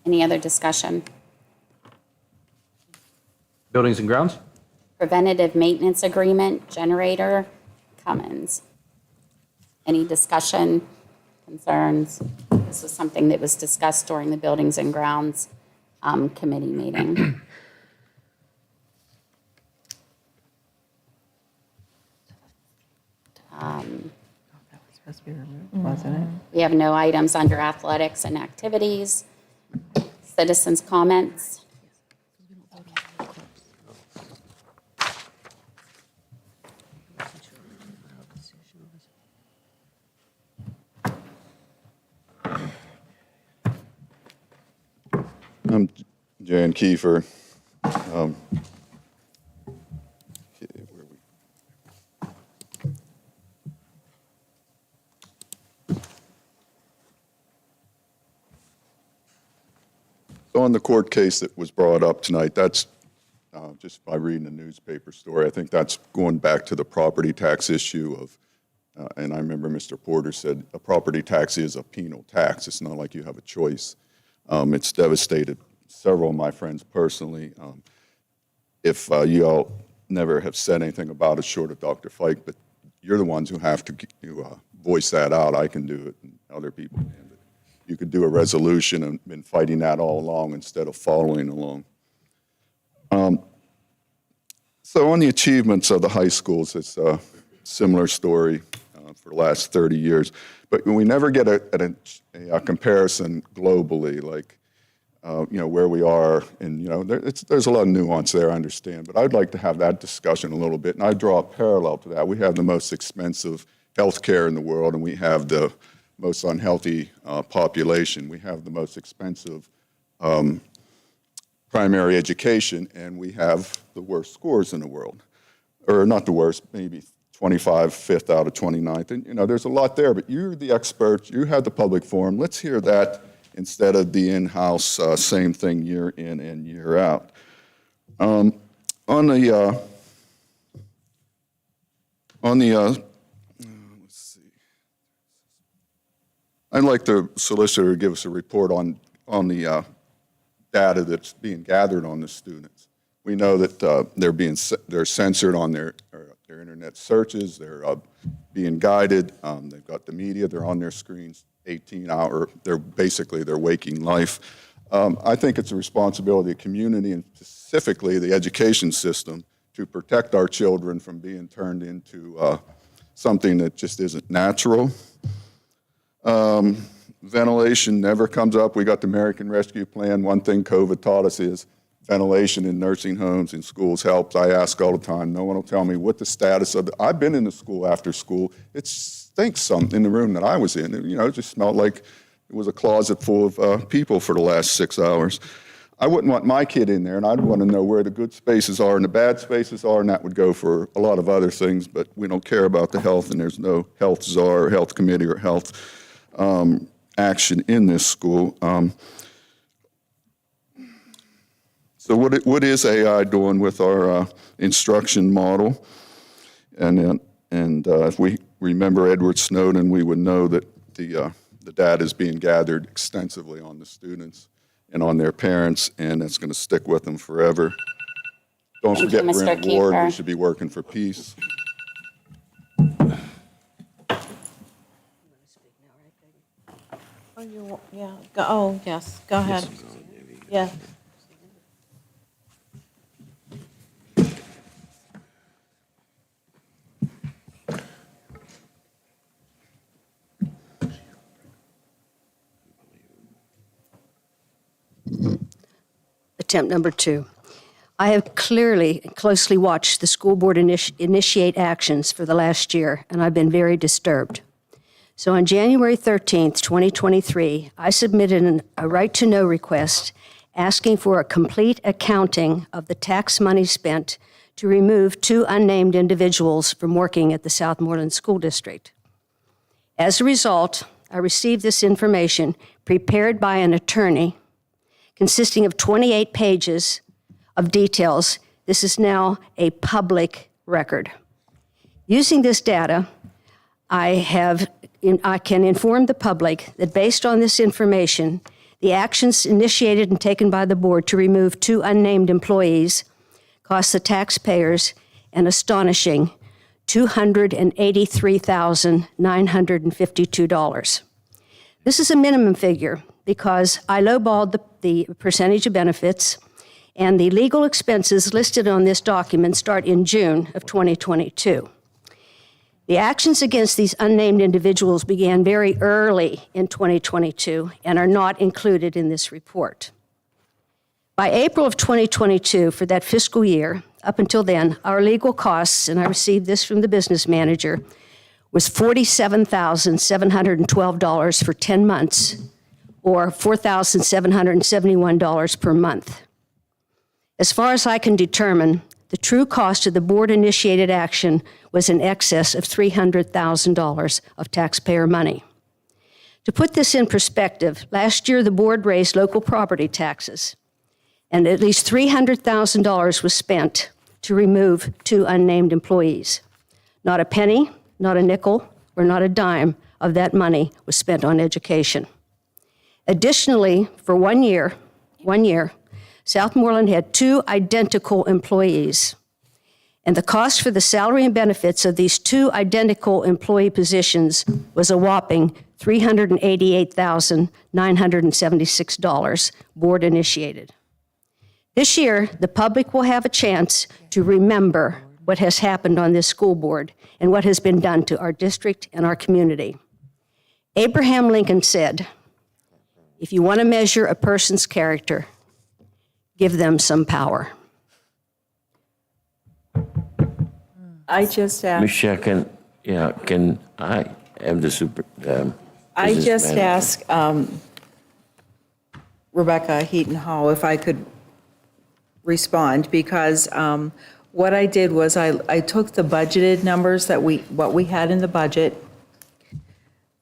Any other discussion? Buildings and grounds? Preventative maintenance agreement, generator, Cummins. Any discussion, concerns? This was something that was discussed during the Buildings and Grounds committee meeting. That was supposed to be removed, wasn't it? We have no items under athletics and activities. Citizens' comments. I'm Jan Kiefer. So on the court case that was brought up tonight, that's just by reading the newspaper story, I think that's going back to the property tax issue of, and I remember Mr. Porter said a property tax is a penal tax. It's not like you have a choice. It's devastated several of my friends personally. If you all never have said anything about it short of Dr. Fike, but you're the ones who have to voice that out. I can do it, and other people can. But you could do a resolution and been fighting that all along instead of following along. So on the achievements of the high schools, it's a similar story for the last 30 years. But we never get a comparison globally, like, where we are. And, there's a lot of nuance there, I understand. But I'd like to have that discussion a little bit. And I draw a parallel to that. We have the most expensive health care in the world, and we have the most unhealthy population. We have the most expensive primary education, and we have the worst scores in the world. Or not the worst, maybe 25th out of 29th. And, there's a lot there, but you're the experts. You have the public forum. Let's hear that instead of the in-house same thing year in and year out. Let's see. I'd like the solicitor to give us a report on the data that's being gathered on the students. We know that they're censored on their internet searches. They're being guided. They've got the media. They're on their screens 18-hour. They're basically their waking life. I think it's a responsibility of the community and specifically the education system to protect our children from being turned into something that just isn't natural. Ventilation never comes up. We got the American Rescue Plan. One thing COVID taught us is ventilation in nursing homes and schools helps. I ask all the time. No one will tell me what the status of I've been in the school after school. It stinks some in the room that I was in. It just smelled like it was a closet full of people for the last 6 hours. I wouldn't want my kid in there, and I'd want to know where the good spaces are and the bad spaces are, and that would go for a lot of other things, but we don't care about the health, and there's no health czar or health committee or health action in this school. So what is AI doing with our instruction model? And if we remember Edward Snowden, we would know that the data is being gathered extensively on the students and on their parents, and that's going to stick with them forever. Don't forget we're in a war, and we should be working for peace. Yes, go ahead. Yeah. Attempt number 2. I have clearly and closely watched the school board initiate actions for the last year, and I've been very disturbed. So on January 13th, 2023, I submitted a right-to-know request asking for a complete accounting of the tax money spent to remove 2 unnamed individuals from working at the Southmoreland School District. As a result, I received this information prepared by an attorney consisting of 28 pages of details. This is now a public record. Using this data, I can inform the public that based on this information, the actions initiated and taken by the board to remove 2 unnamed employees cost the taxpayers an astonishing $283,952. This is a minimum figure because I lowballed the percentage of benefits, and the legal expenses listed on this document start in June of 2022. The actions against these unnamed individuals began very early in 2022 and are not included in this report. By April of 2022, for that fiscal year, up until then, our legal costs, and I received this from the business manager, was $47,712 for 10 months, or $4,771 per month. As far as I can determine, the true cost of the board-initiated action was in excess of $300,000 of taxpayer money. To put this in perspective, last year the board raised local property taxes, and at least $300,000 was spent to remove 2 unnamed employees. Not a penny, not a nickel, or not a dime of that money was spent on education. Additionally, for 1 year, Southmoreland had 2 identical employees, and the cost for the salary and benefits of these 2 identical employee positions was a whopping $388,976, board initiated. This year, the public will have a chance to remember what has happened on this school board and what has been done to our district and our community. Abraham Lincoln said, if you want to measure a person's character, give them some power. I just asked, Michelle, can I have the I business just manager? asked Rebecca Heaton Hall if I could respond, because what I did was I took the budgeted numbers what we had in the budget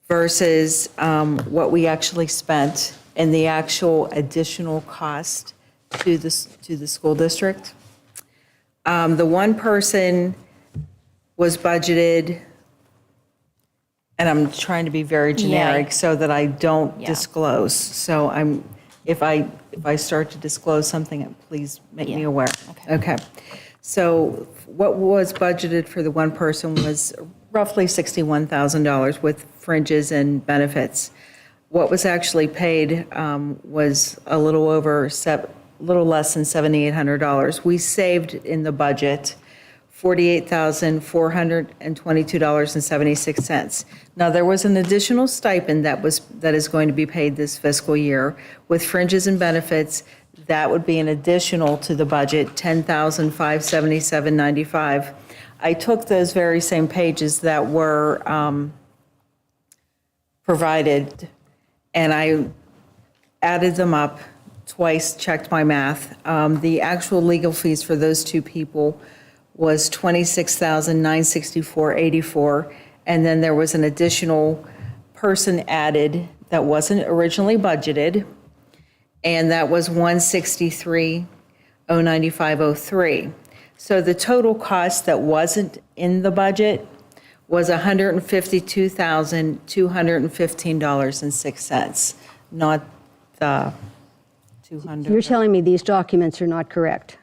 versus what we actually spent and the actual additional cost to the school district. The one person was budgeted, and I'm trying to be very generic so that I don't disclose. So if I start to disclose something, please make me aware. Okay. So what was budgeted for the one person was roughly $61,000 with fringes and benefits. What was actually paid was a little less than $7,800. We saved in the budget $48,422.76. Now, there was an additional stipend that is going to be paid this fiscal year with fringes and benefits. That would be an additional to the budget, $10,577.95. I took those very same pages that were provided, and I added them up twice, checked my math. The actual legal fees for those two people was $26,964.84, and then there was an additional person added that wasn't originally budgeted, and that was $163,095.03. So the total cost that wasn't in the budget was $152,215.06, not the 200. You're telling me these documents are not correct?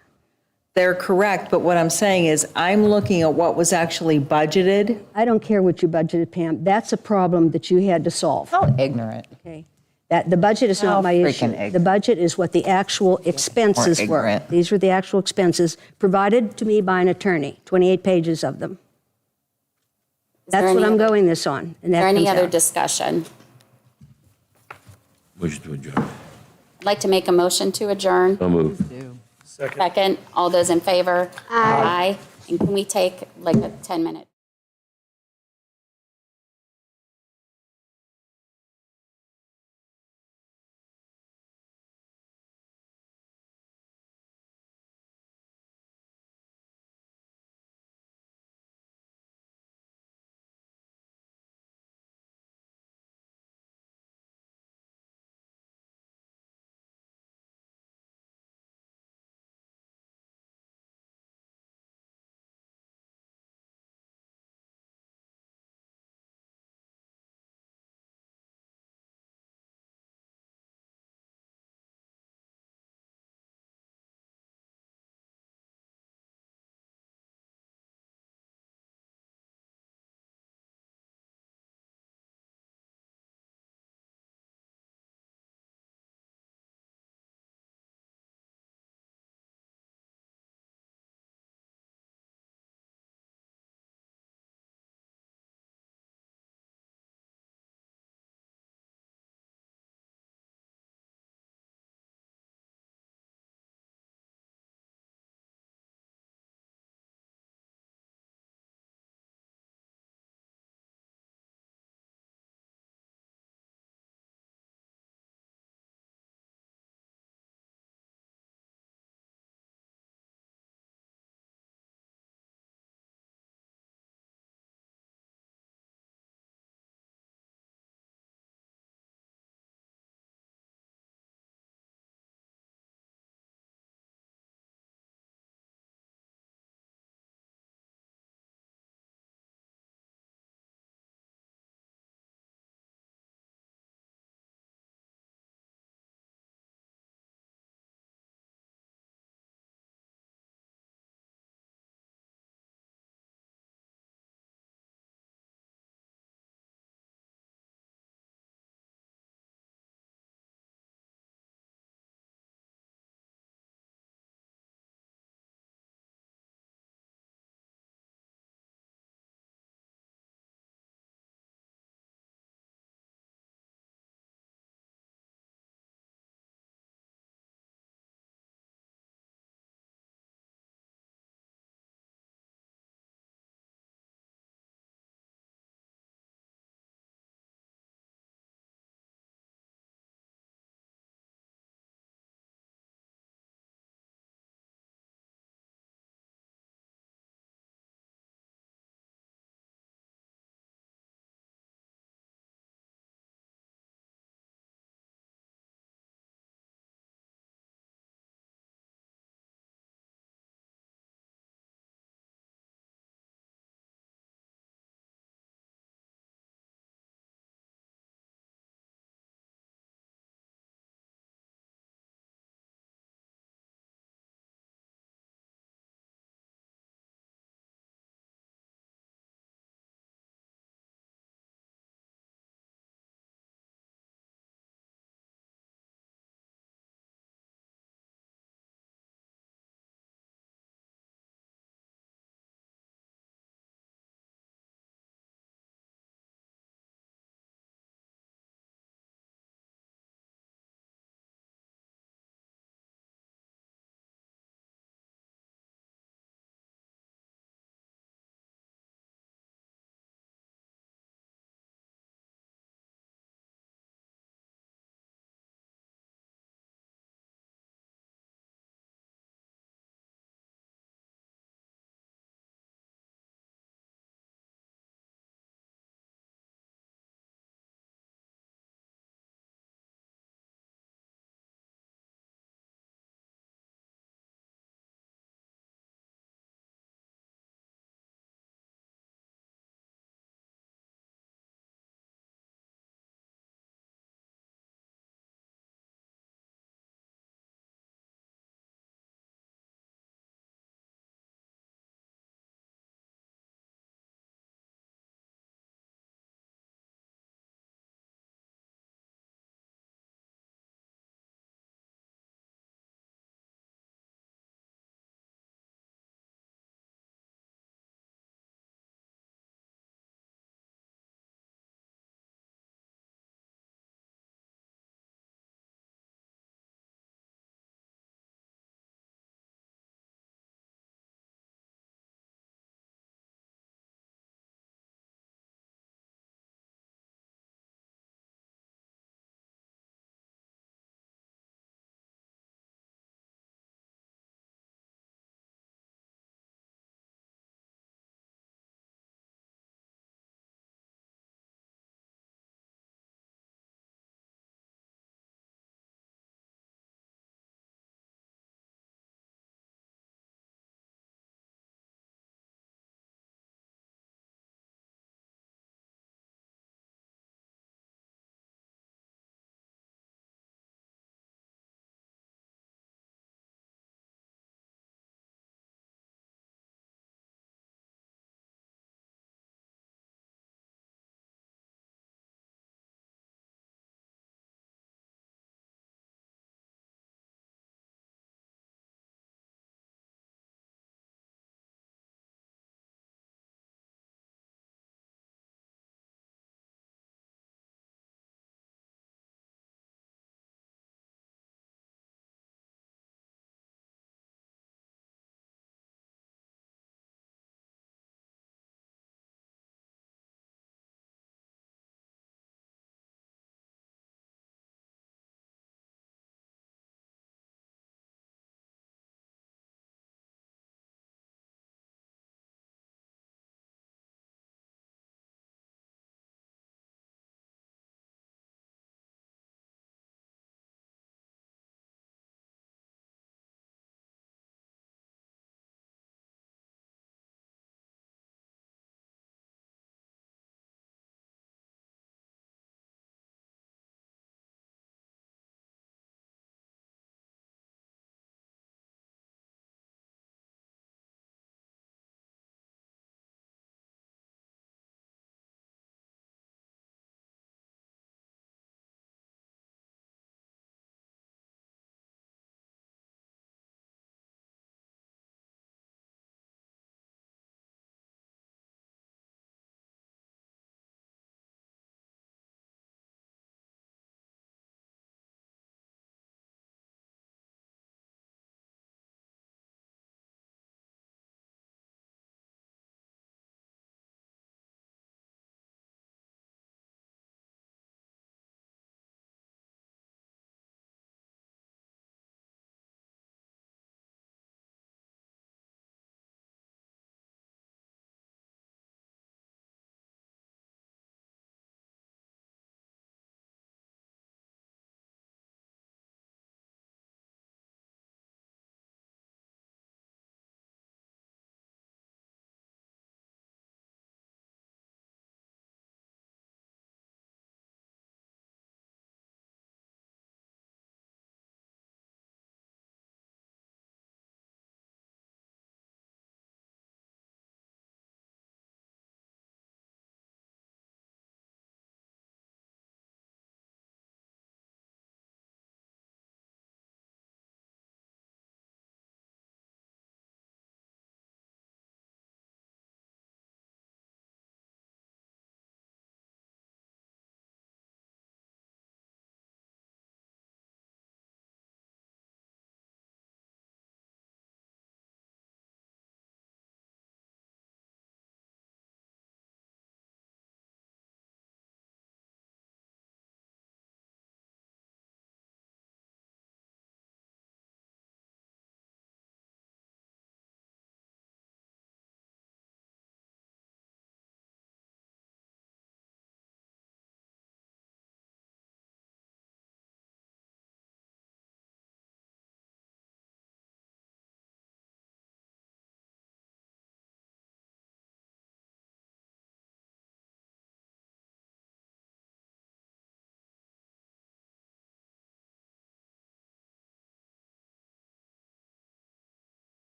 They're correct, but what I'm saying is I'm looking at what was actually budgeted. I don't care what you budgeted, Pam. That's a problem that you had to solve. How ignorant. Okay. That the budget is not my issue. The budget is what the actual expenses were. ignorant. These were the actual expenses provided to me by an attorney, 28 pages of them. That's what I'm going this on. Is there any other discussion? Motion to adjourn. I'd like to make a motion to adjourn. So moved. Second, all those in favor? Aye. And can we take like a 10-minute?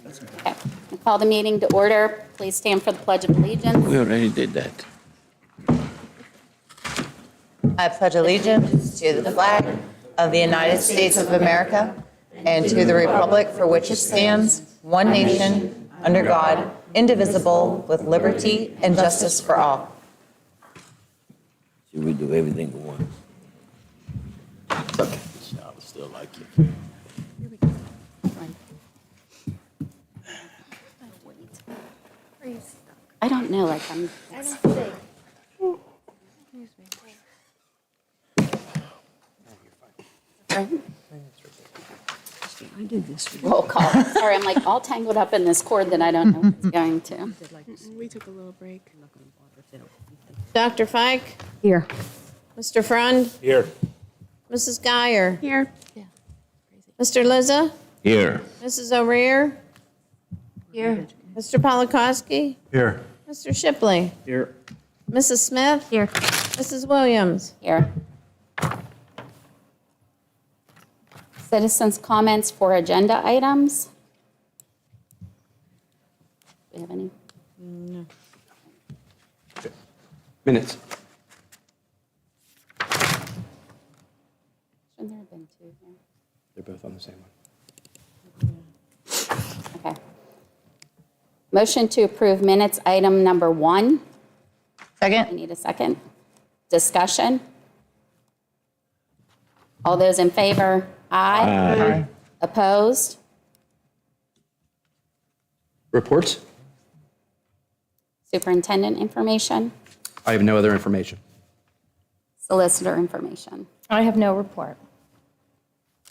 Okay. I call the meeting to order. Please stand for the Pledge of Allegiance. We already did that. I pledge allegiance to the flag of the United States of America and to the republic for which it stands, one nation, under God, indivisible, with liberty and justice for all. Should we do everything at once? Okay. I still like you. I don't know, like I'm. I did this. Roll call. Sorry, I'm like all tangled up in this cord that I don't know what's going to. We took a little break. Dr. Fike? Here. Mr. Frund? Here. Mrs. Geyer? Here. Mr. Lizza? Here. Mrs. O'Rear? Here. Mr. Polakowski? Here. Mr. Shipley? Here. Mrs. Smith? Here. Mrs. Williams? Here. Citizens' comments for agenda items? Do we have any? No. Minutes. Shouldn't there have been two here? They're both on the same one. Okay. Motion to approve minutes, item number 1. Second. I need a second. Discussion? All those in favor? Aye. Opposed? Reports? Superintendent information? I have no other information. Solicitor information? I have no report.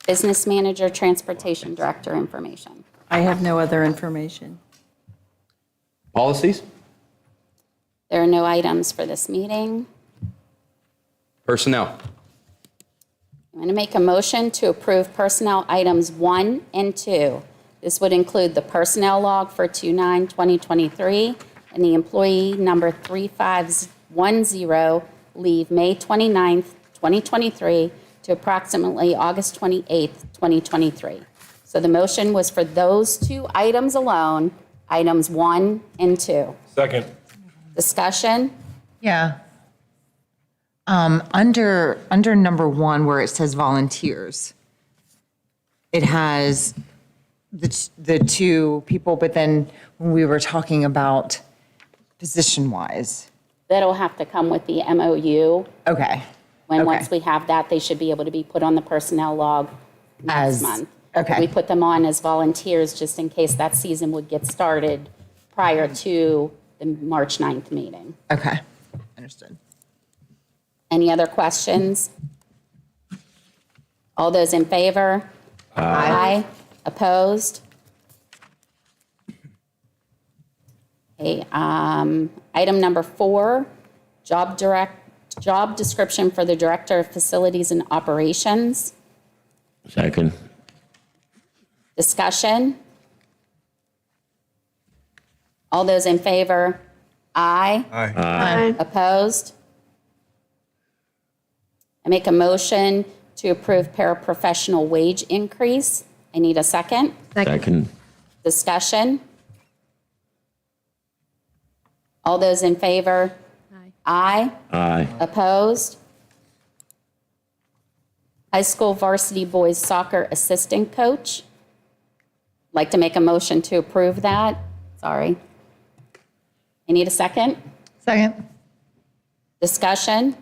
Business manager, transportation director information? I have no other information. Policies? There are no items for this meeting. Personnel? I'm going to make a motion to approve personnel items 1 and 2. This would include the personnel log for 2/9/2023 and the employee number 3510 leave May 29th, 2023 to approximately August 28th, 2023. So the motion was for those 2 items alone, items 1 and 2. Second. Discussion? Yeah. Under number 1, where it says volunteers, it has the 2 people, but then when we were talking about position-wise. That'll have to come with the MOU. Okay. When Okay. once we have that, they should be able to be put on the personnel log next As- month. okay. We put them on as volunteers just in case that season would get started prior to the March 9th meeting. Okay. Understood. Any other questions? All those in favor? Aye. Opposed? Okay, item number 4, job description for the Director of Facilities and Operations. Second. Discussion? All those in favor? Aye. Aye. Opposed? I make a motion to approve paraprofessional wage increase. I need a second. Second. Discussion? All those in favor? Aye. Aye. Opposed? High school varsity boys soccer assistant coach. Like to make a motion to approve that. Sorry. I need a second. Second. Discussion?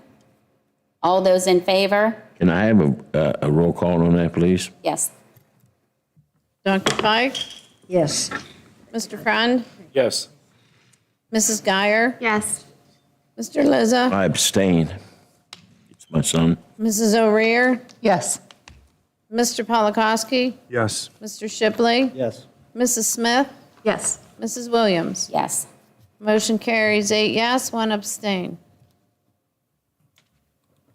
All those in favor? Can I have a roll call on that, please? Yes. Dr. Fike? Yes. Mr. Frund? Yes. Mrs. Geyer? Yes. Mr. Lizza? I abstain. It's my son. Mrs. O'Rear? Yes. Mr. Polakowski? Yes. Mr. Shipley? Yes. Mrs. Smith? Yes. Mrs. Williams? Yes. Motion carries 8 yes, 1 abstain.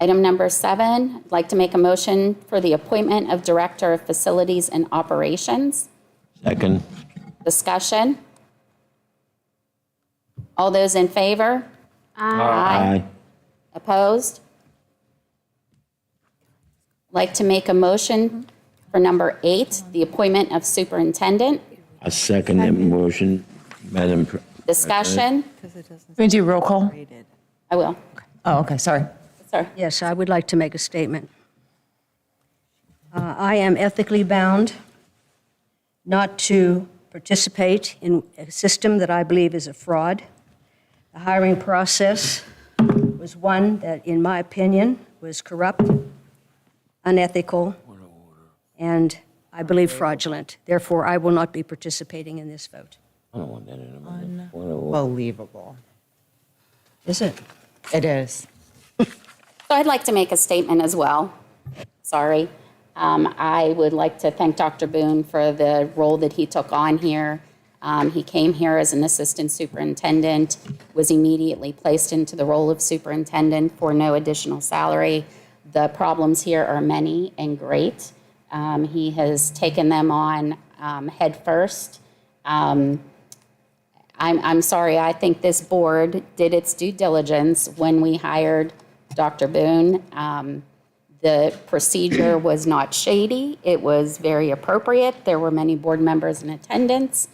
Item number 7, I'd like to make a motion for the appointment of Director of Facilities and Operations. Second. Discussion? All those in favor? Aye. Opposed? I'd like to make a motion for number 8, the appointment of Superintendent. I second that motion, Madam. Discussion? We do roll call? I will. Oh, okay, sorry. Sorry. Yes, I would like to make a statement. I am ethically bound not to participate in a system that I believe is a fraud. The hiring process was one that, in my opinion, was corrupt, unethical, and I believe fraudulent. Therefore, I will not be participating in this vote. I don't want that in a minute. Unbelievable. Is it? It is. So I'd like to make a statement as well. Sorry. I would like to thank Dr. Boone for the role that he took on here. He came here as an assistant superintendent, was immediately placed into the role of superintendent for no additional salary. The problems here are many and great. He has taken them on head first. I'm sorry, I think this board did its due diligence when we hired Dr. Boone. The procedure was not shady. It was very appropriate. There were many board members in attendance.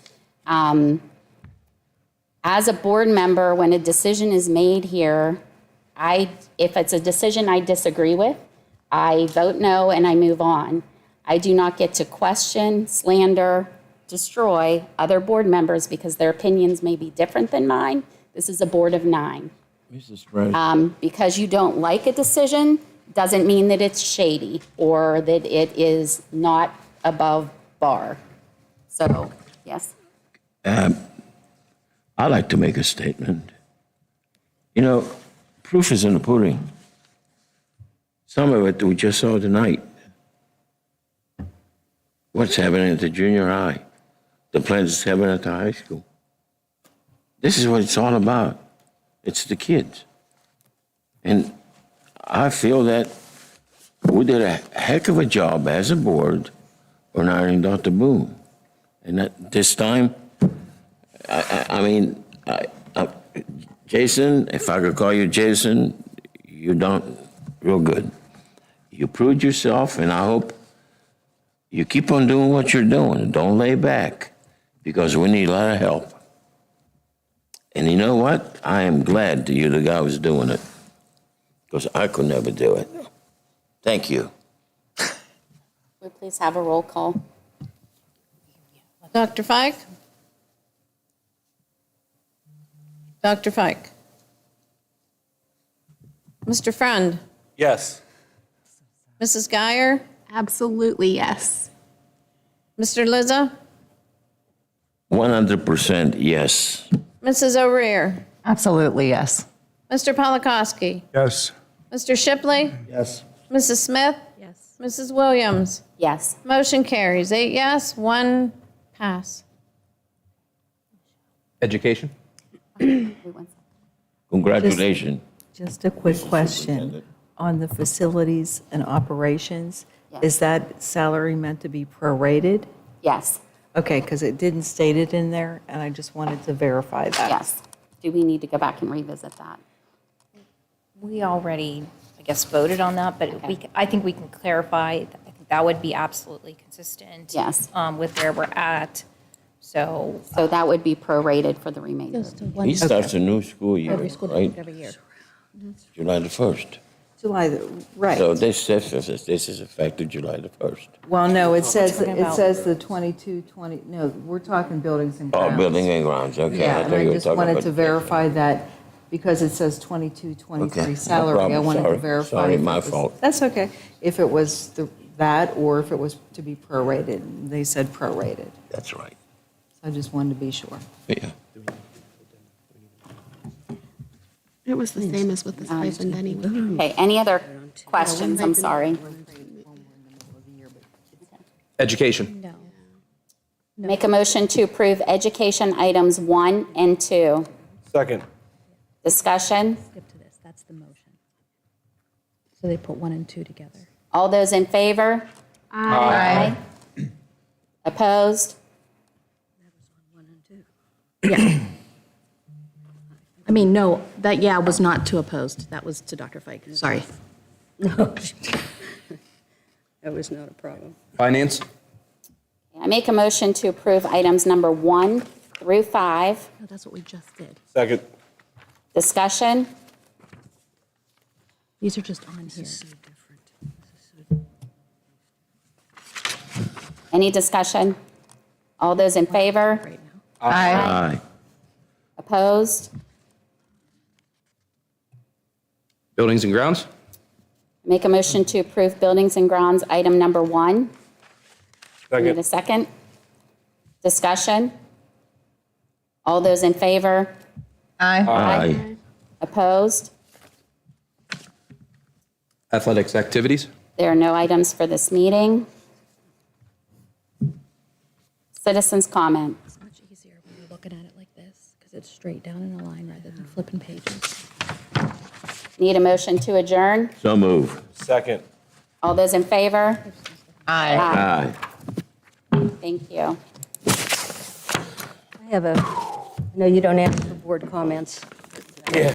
As a board member, when a decision is made here, if it's a decision I disagree with, I vote no and I move on. I do not get to question, slander, destroy other board members because their opinions may be different than mine. This is a board of 9. Mrs. President. Because you don't like a decision doesn't mean that it's shady or that it is not above bar. So, yes. I'd like to make a statement. You know, proof is in the pudding. Some of it we just saw tonight. What's happening at the junior high? The plans that's happening at the high school. This is what it's all about. It's the kids. And I feel that we did a heck of a job as a board on hiring Dr. Boone. And that this time, Jason, if I could call you Jason, you done real good. You proved yourself, and I hope you keep on doing what you're doing and don't lay back because we need a lot of help. And you know what? I am glad that you're the guy who's doing it because I could never do it. Thank you. Would we please have a roll call? Dr. Fike? Dr. Fike? Mr. Friend? Yes. Mrs. Geyer? Absolutely, yes. Mr. Lizza? 100% yes. Mrs. O'Rear? Absolutely, yes. Mr. Polakowski? Yes. Mr. Shipley? Yes. Mrs. Smith? Yes. Mrs. Williams? Yes. Motion carries. 8 yes, 1 pass. Education? Congratulations. Just a quick question on the facilities and operations. Yes. Is that salary meant to be prorated? Yes. Okay, because it didn't state it in there, and I just wanted to verify that. Yes. Do we need to go back and revisit that? We already, I guess, voted on that, but I think we can clarify. I think that would be absolutely consistent. Yes. With where we're at. So that would be prorated for the remainder. He starts a new school year, Every school right? district every year. July the 1st. Right. So this is effective July the 1st. Well, no, it says about- the 22, no, we're talking buildings and grounds. Oh, building and grounds, okay. Yeah, I and thought you I were just talking wanted about- to verify that because it says 22, Okay, 23 no salary. I problem. wanted to Sorry. verify. Sorry, if it my was- fault. That's okay. If it was that or if it was to be prorated. They said prorated. That's right. So I just wanted to be sure. Yeah. It was the same as with the stipend anyway. Okay, any other questions? I'm sorry. Education? No. Make a motion to approve education items 1 and 2. Second. Discussion? Skip to this, that's the motion. So they put 1 and 2 together. All those in favor? Aye. Opposed? Yeah. I mean, no, that yeah was not to opposed. That was to Dr. Fike. Sorry. No. That was not a problem. Finance? I make a motion to approve items number 1 through 5. No, that's what we just did. Second. Discussion? These are just on here. Any discussion? All those in favor? Aye. Opposed? Buildings and grounds? Make a motion to approve buildings and grounds, item number 1. Need a Second. second? Discussion? All those in favor? Aye. Opposed? Athletics activities? There are no items for this meeting. Citizens' comment. It's much easier when you're looking at it like this, because it's straight down in a line rather than flipping pages. Need a motion to adjourn? So move. Second. All those in favor? Aye. Thank you. I have I know you don't answer for board comments.